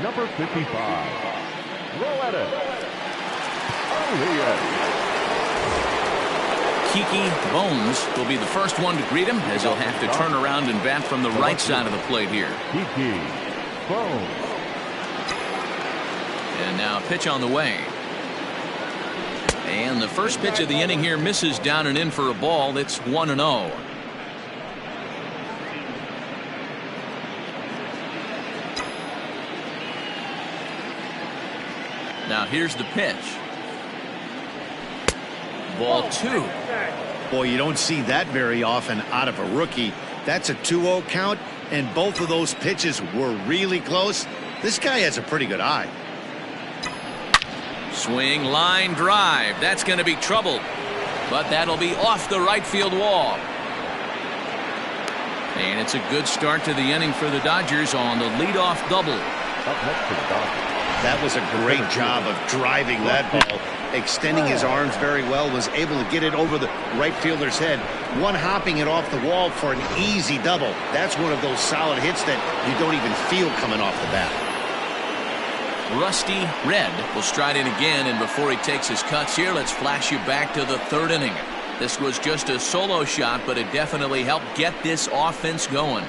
Number 55, Roenis Elias. Kiki Bones will be the first one to greet him, as he'll have to turn around and bat from the right side of the plate here. Kiki Bones. And now a pitch on the way. And the first pitch of the inning here misses down and in for a ball. It's 1-0. Now here's the pitch. Ball 2. Boy, you don't see that very often out of a rookie. That's a 2-0 count, and both of those pitches were really close. This guy has a pretty good eye. Swing, line drive. That's going to be trouble, but that'll be off the right field wall. And it's a good start to the inning for the Dodgers on the leadoff double. Up next to the Dodgers. That was a great job of driving that ball, extending his arms very well, was able to get it over the right fielder's head, one hopping it off the wall for an easy double. That's one of those solid hits that you don't even feel coming off the bat. Rusty Red will stride in again, and before he takes his cuts here, let's flash you back to the 3rd inning. This was just a solo shot, but it definitely helped get this offense going.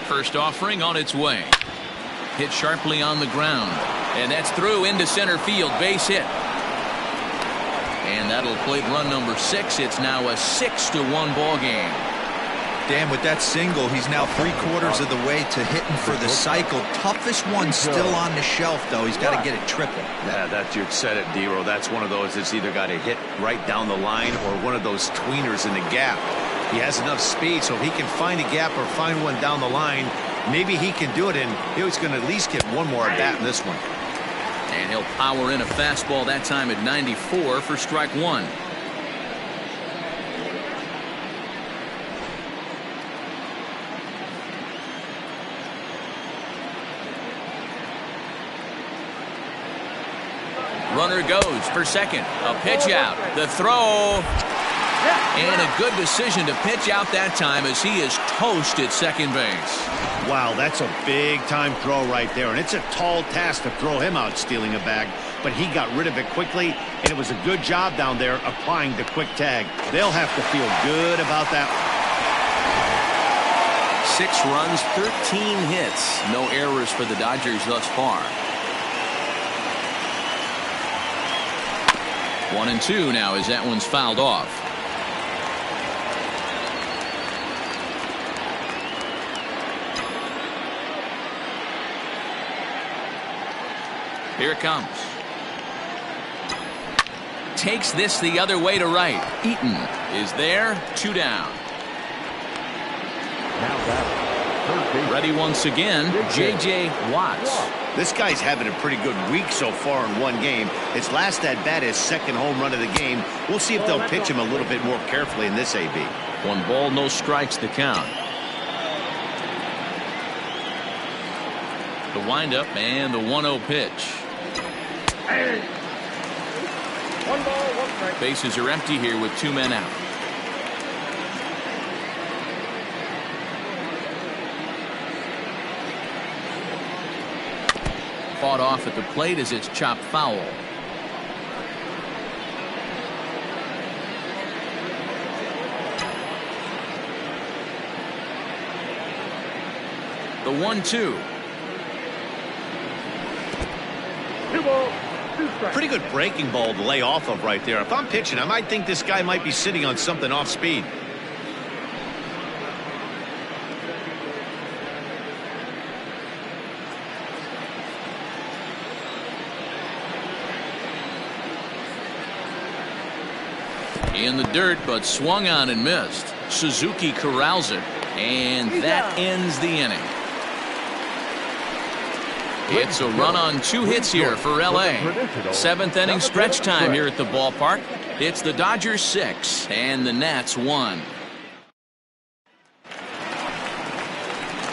First offering on its way. Hit sharply on the ground, and that's through into center field. Base hit. And that'll plate run number 6. It's now a 6-1 ball game. Dan, with that single, he's now 3/4 of the way to hitting for the cycle. Toughest one still on the shelf, though. He's got to get it triple. Yeah, that's, you said it, D-Row. That's one of those that's either got to hit right down the line or one of those tweeners in the gap. He has enough speed, so if he can find a gap or find one down the line, maybe he can do it, and he's going to at least get one more at bat in this one. And he'll power in a fastball that time at 94 for strike 1. Runner goes for second. A pitch out. The throw. And a good decision to pitch out that time, as he is toast at second base. Wow, that's a big-time throw right there, and it's a tall task to throw him out stealing a bag, but he got rid of it quickly, and it was a good job down there applying the quick tag. They'll have to feel good about that. 6 runs, 13 hits. No errors for the Dodgers thus far. 1-2 now as that one's fouled off. Here it comes. Takes this the other way to right. Eaton is there. 2 down. Now back. Ready once again, J.J. Watts. This guy's having a pretty good week so far in one game. His last at bat is second home run of the game. We'll see if they'll pitch him a little bit more carefully in this AB. 1 ball, no strikes to count. The windup and the 1-0 pitch. 1 ball, 1 strike. Bases are empty here with 2 men out. Fought off at the plate as it's chopped foul. The 1-2. 2 balls, 2 strikes. Pretty good breaking ball to lay off of right there. If I'm pitching, I might think this guy might be sitting on something off speed. In the dirt, but swung on and missed. Suzuki corrals it, And that ends the inning. It's a run on 2 hits here for LA. 7th inning stretch time here at the ballpark. It's the Dodgers 6 and the Nats 1.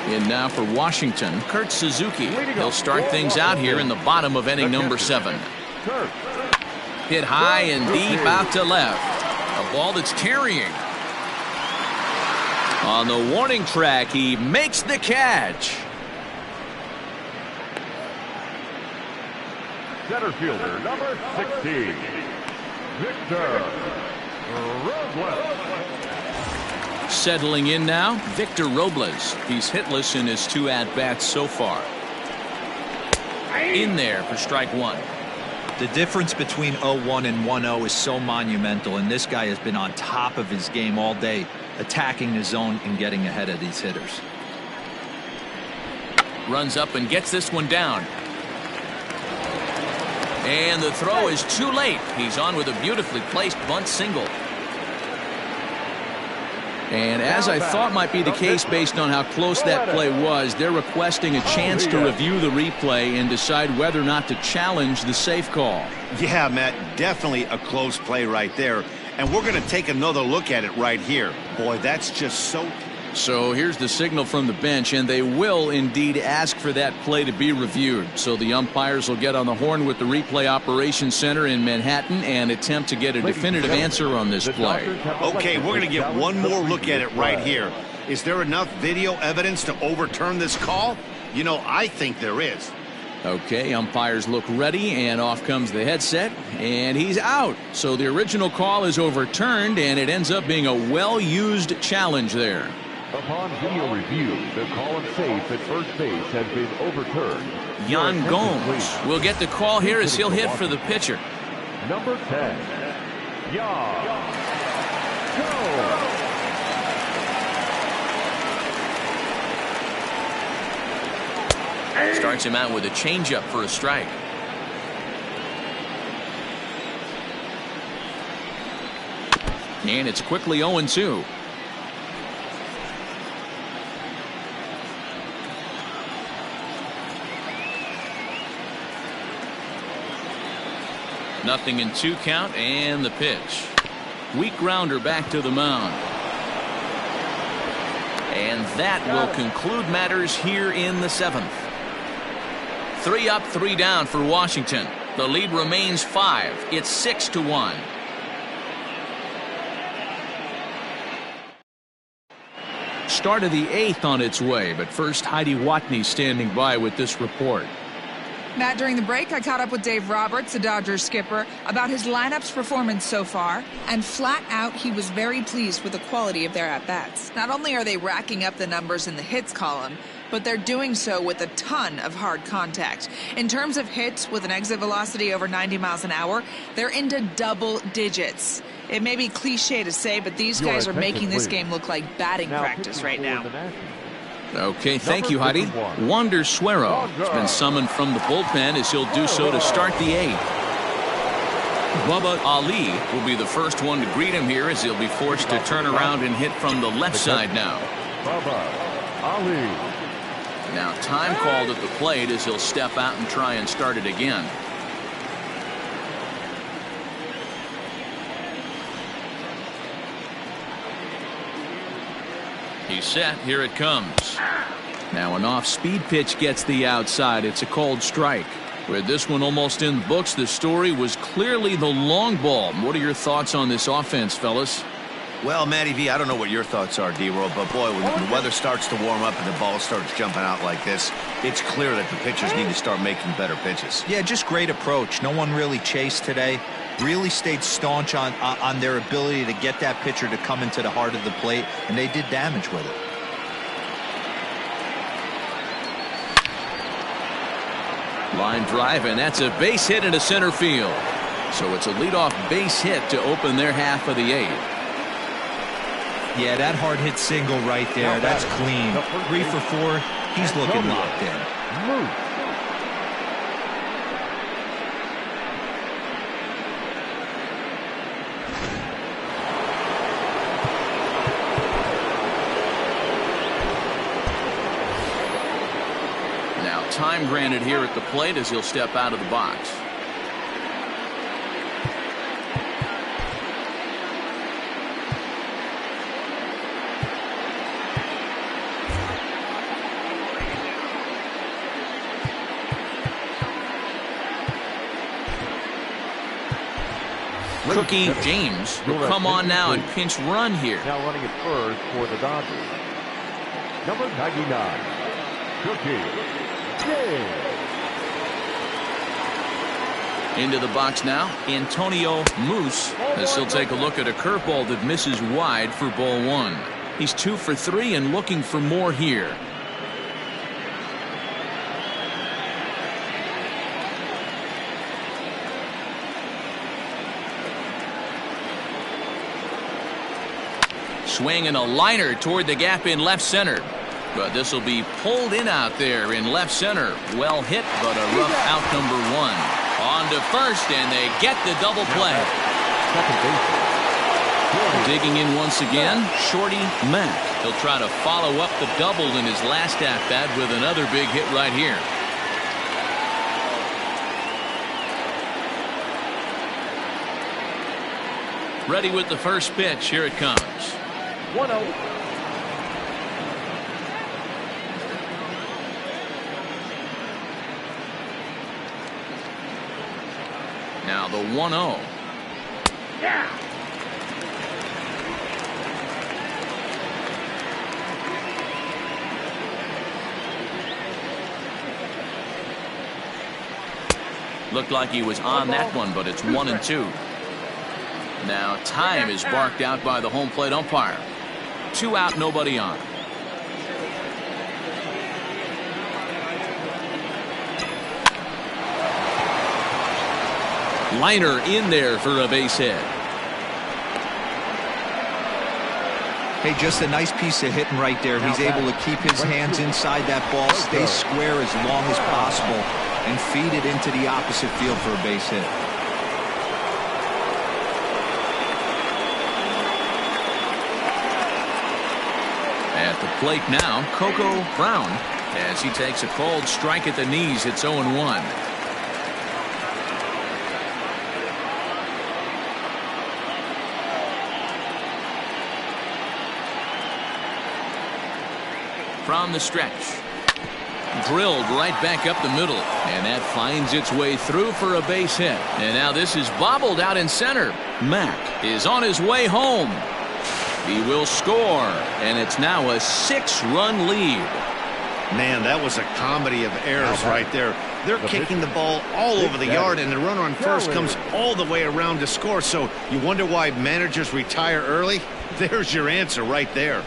In now for Washington, Kurt Suzuki. He'll start things out here in the bottom of inning number 7. Hit high and deep out to left. A ball that's carrying. On the warning track, he makes the catch. Center fielder, number 16, Victor Robles. Settling in now, Victor Robles. He's hitless in his 2 at-bats so far. In there for strike 1. The difference between 0-1 and 1-0 is so monumental, and this guy has been on top of his game all day, attacking the zone and getting ahead of these hitters. Runs up and gets this one down. And the throw is too late. He's on with a beautifully placed bunt single. And as I thought might be the case based on how close that play was, they're requesting a chance to review the replay and decide whether or not to challenge the safe call. Yeah, Matt, definitely a close play right there. And we're going to take another look at it right here. Boy, that's just so... So here's the signal from the bench, and they will indeed ask for that play to be reviewed. So the umpires will get on the horn with the replay operations center in Manhattan and attempt to get a definitive answer on this play. Okay, we're going to get one more look at it right here. Is there enough video evidence to overturn this call? You know, I think there is. Okay, umpires look ready, and off comes the headset, and he's out. So the original call is overturned, and it ends up being a well-used challenge there. Upon video review, the call and safe at first base has been overturned. Yan Gomes will get the call here as he'll hit for the pitcher. Number 10, Yan Gomes. Starts him out with a changeup for a strike. And it's quickly 0-2. Nothing in 2 count, and the pitch. Weak grounder back to the mound. And that will conclude matters here in the 7th. 3 up, 3 down for Washington. The lead remains 5. It's 6-1. Start of the 8th on its way, but first Heidi Watney standing by with this report. Matt, during the break, I caught up with Dave Roberts, the Dodgers skipper, about his lineup's performance so far, and flat out, he was very pleased with the quality of their at-bats. Not only are they racking up the numbers in the hits column, but they're doing so with a ton of hard contact. In terms of hits with an exit velocity over 90 miles an hour, they're into double digits. It may be cliche to say, but these guys are making this game look like batting practice right now. Okay, thank you, Heidi. Wander Suero has been summoned from the bullpen as he'll do so to start the 8th. Bubba Ali will be the first one to greet him here as he'll be forced to turn around and hit from the left side now. Bubba Ali. Now time called at the plate as he'll step out and try and start it again. He's set. Here it comes. Now an off-speed pitch gets the outside. It's a called strike. With this one almost in the books, the story was clearly the long ball. What are your thoughts on this offense, fellas? Well, Matty V, I don't know what your thoughts are, D-Roll, but boy, when the weather starts to warm up and the ball starts jumping out like this, it's clear that the pitchers need to start making better pitches. Yeah, just great approach. No one really chased today. Really stayed staunch on their ability to get that pitcher to come into the heart of the plate, and they did damage with it. Line drive, and that's a base hit into center field. So it's a leadoff base hit to open their half of the 8th. Yeah, that hard hit single right there. That's clean. 3 for 4. He's looking locked in. time granted here at the plate as he'll step out of the box. Cookie James will come on now and pinch run here. Now running at first for the Dodgers. Number 99, Cookie James. Into the box now, Antonio Moose, as he'll take a look at a curveball that misses wide for ball one. He's 2 for 3 and looking for more here. Swing and a liner toward the gap in left center. But this will be pulled in out there in left center. Well hit, but a rough out number 1. On to first, and they get the double play. Digging in once again, Shorty Mack. He'll try to follow up the double in his last at-bat with another big hit right here. Ready with the first pitch. Here it comes. 1-0. Now the 1-0. Yeah. Looked like he was on that one, but it's 1-2. Now time is barked out by the home plate umpire. 2 out, nobody on. Liner in there for a base hit. Hey, just a nice piece of hitting right there. He's able to keep his hands inside that ball, stay square as long as possible, and feed it into the opposite field for a base hit. At the plate now, Coco Brown, as he takes a cold strike at the knees. It's 0-1. From the stretch. Drilled right back up the middle. And that finds its way through for a base hit. And now this is bobbled out in center. Mack is on his way home. He will score. And it's now a 6-run lead. Man, that was a comedy of errors right there. They're kicking the ball all over the yard, and the runner on first comes all the way around to score. So you wonder why managers retire early? There's your answer right there.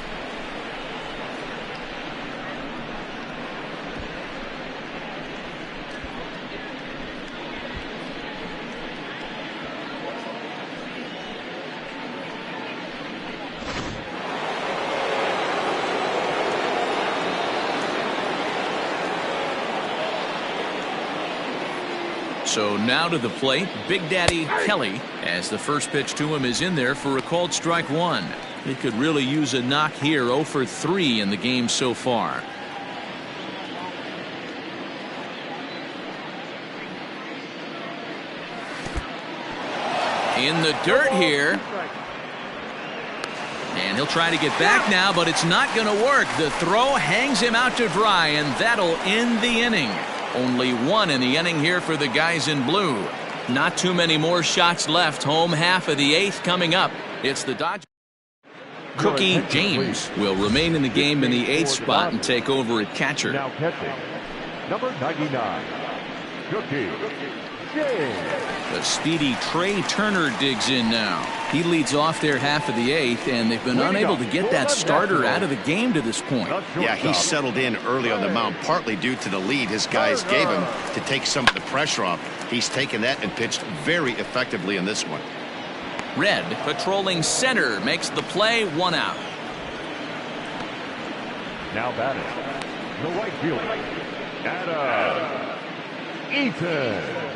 So now to the plate, Big Daddy Kelly, as the first pitch to him is in there for a called strike 1. He could really use a knock here. 0 for 3 in the game so far. In the dirt here. And he'll try to get back now, but it's not going to work. The throw hangs him out to dry, and that'll end the inning. Only 1 in the inning here for the guys in blue. Not too many more shots left. Home half of the 8th coming up. It's the Dodgers. Cookie James will remain in the game in the 8th spot and take over at catcher. Now catching, number 99, Cookie James. The speedy Trey Turner digs in now. He leads off their half of the 8th, and they've been unable to get that starter out of the game to this point. Yeah, he settled in early on the mound, partly due to the lead his guys gave him to take some of the pressure off. He's taken that and pitched very effectively in this one. Red patrolling center makes the play. 1 out. Now batting, the right fielder, Adam Eaton.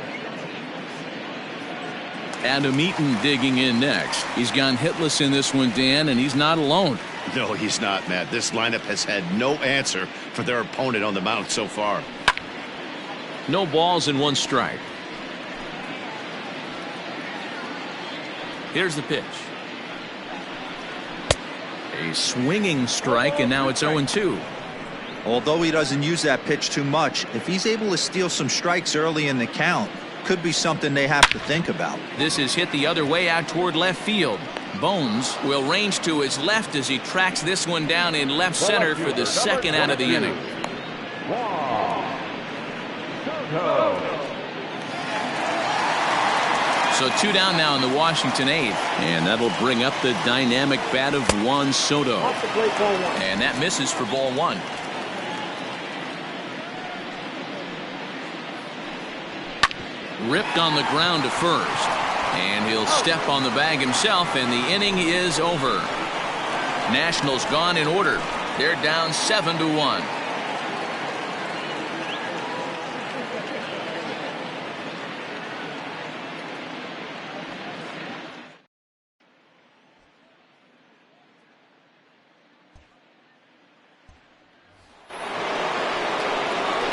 Adam Eaton digging in next. He's gone hitless in this one, Dan, and he's not alone. No, he's not, Matt. This lineup has had no answer for their opponent on the mound so far. No balls and 1 strike. Here's the pitch. A swinging strike, and now it's 0-2. Although he doesn't use that pitch too much, if he's able to steal some strikes early in the count, could be something they have to think about. This is hit the other way out toward left field. Bones will range to his left as he tracks this one down in left center for the second out of the inning. So 2 down now in the Washington 8th, and that'll bring up the dynamic bat of Juan Soto. And that misses for ball 1. Ripped on the ground to first, and he'll step on the bag himself, and the inning is over. Nationals gone in order. They're down 7-1.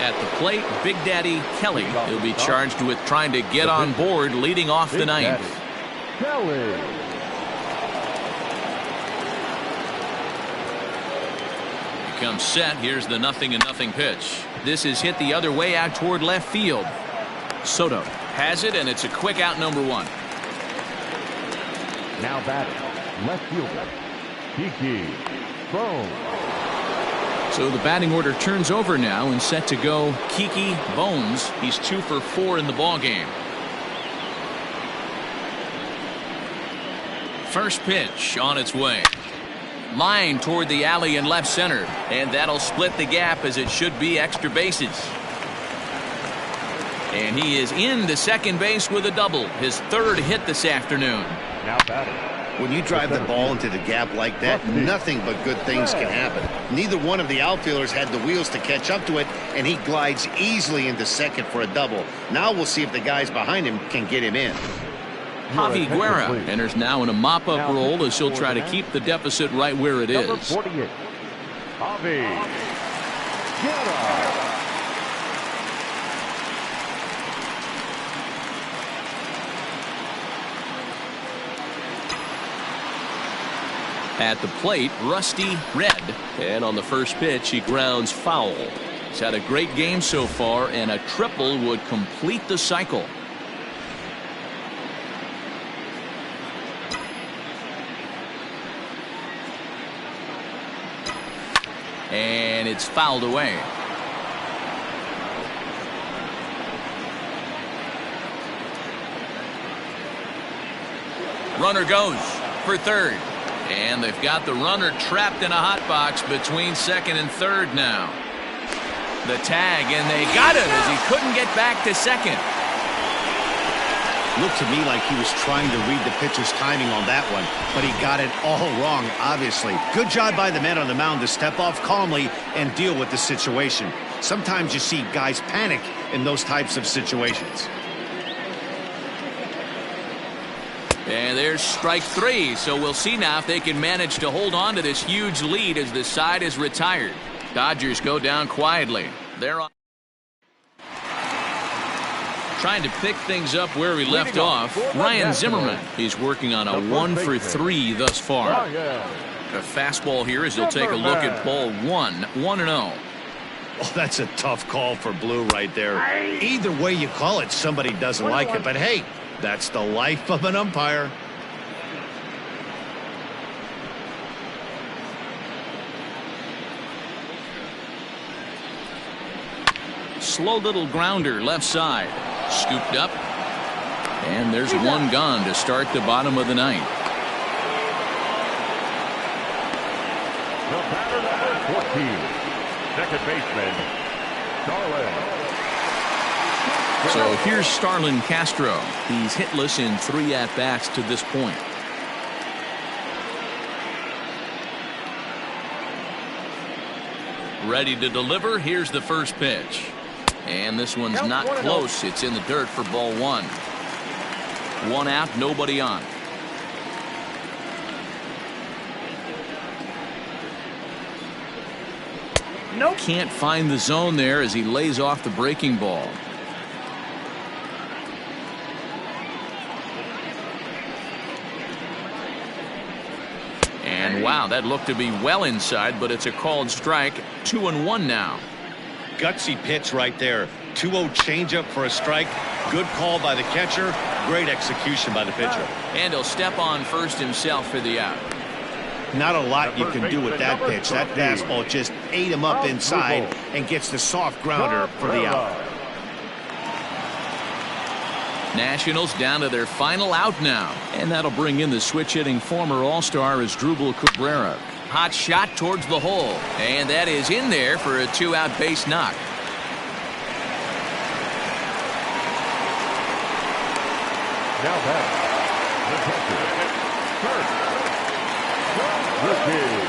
At the plate, Big Daddy Kelly. He'll be charged with trying to get on board leading off the 9th. Kelly. Comes set. Here's the 0-0 pitch. This is hit the other way out toward left field. Soto has it, and it's a quick out, number 1. Now batting, left fielder, Kiki Bones. So the batting order turns over now and set to go Kiki Bones. He's 2 for 4 in the ballgame. First pitch on its way. Line toward the alley in left center, and that'll split the gap as it should be extra bases. And he is into second base with a double, his 3rd hit this afternoon. Now batting. When you drive the ball into the gap like that, nothing but good things can happen. Neither one of the outfielders had the wheels to catch up to it, and he glides easily into second for a double. Now we'll see if the guys behind him can get him in. Javi Guerra enters now in a mop-up role as he'll try to keep the deficit right where it is. Number 48, Javi Guerra. At the plate, Rusty Red. And on the first pitch, he grounds foul. He's had a great game so far, and a triple would complete the cycle. And it's fouled away. Runner goes for third. And they've got the runner trapped in a hot box between second and third now. The tag, and they got him as he couldn't get back to second. Looked to me like he was trying to read the pitcher's timing on that one, but he got it all wrong, obviously. Good job by the man on the mound to step off calmly and deal with the situation. Sometimes you see guys panic in those types of situations. And there's strike 3, so we'll see now if they can manage to hold on to this huge lead as the side is retired. Dodgers go down quietly. They're on. Trying to pick things up where we left off, Ryan Zimmerman. He's working on a 1 for 3 thus far. A fastball here as he'll take a look at ball 1, 1-0. Oh, that's a tough call for Blue right there. Either way you call it, somebody doesn't like it, but hey, that's the life of an umpire. Slow little grounder left side. Scooped up. And there's one gone to start the bottom of the 9th. The batter number 14, second baseman, Starlin. So here's Starlin Castro. He's hitless in 3 at-bats to this point. Ready to deliver. Here's the first pitch. And this one's not close. It's in the dirt for ball 1. 1 out, nobody on. Nope. Can't find the zone there as he lays off the breaking ball. Wow, that looked to be well inside, but it's a called strike. 2-1 now. Gutsy pitch right there. 2-0 changeup for a strike. Good call by the catcher. Great execution by the pitcher. And he'll step on first himself for the out. Not a lot you can do with that pitch. That fastball just ate him up inside and gets the soft grounder for the out. Nationals down to their final out now. And that'll bring in the switch-hitting former All-Star Asdrubal Cabrera. Hot shot towards the hole. And that is in there for a 2-out base knock. Now back, the catcher, Kurt Suzuki.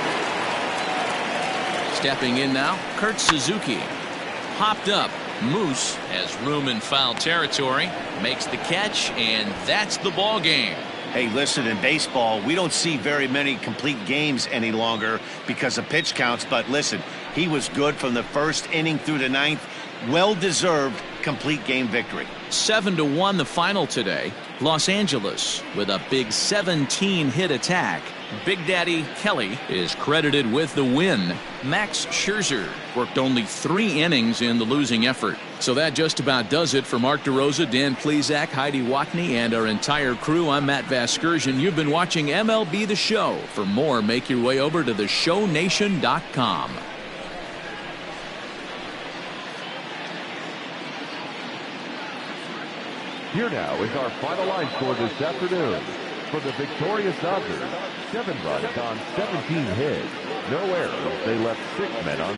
Stepping in now, Kurt Suzuki. Hopped up. Moose has room in foul territory. Makes the catch, and that's the ball game. Hey, listen, in baseball, we don't see very many complete games any longer because of pitch counts. But listen, he was good from the first inning through the ninth. Well-deserved complete game victory. 7-1 the final today. Los Angeles with a big 17-hit attack. Big Daddy Kelly is credited with the win. Max Scherzer worked only 3 innings in the losing effort. So that just about does it for Mark DeRosa, Dan Plesac, Heidi Watney, and our entire crew. I'm Matt Vasgersian. You've been watching MLB The Show. For more, make your way over to theshownation.com. Here now is our final line score this afternoon. For the victorious Dodgers, 7 runs on 17 hits. No errors. They left 6 men on.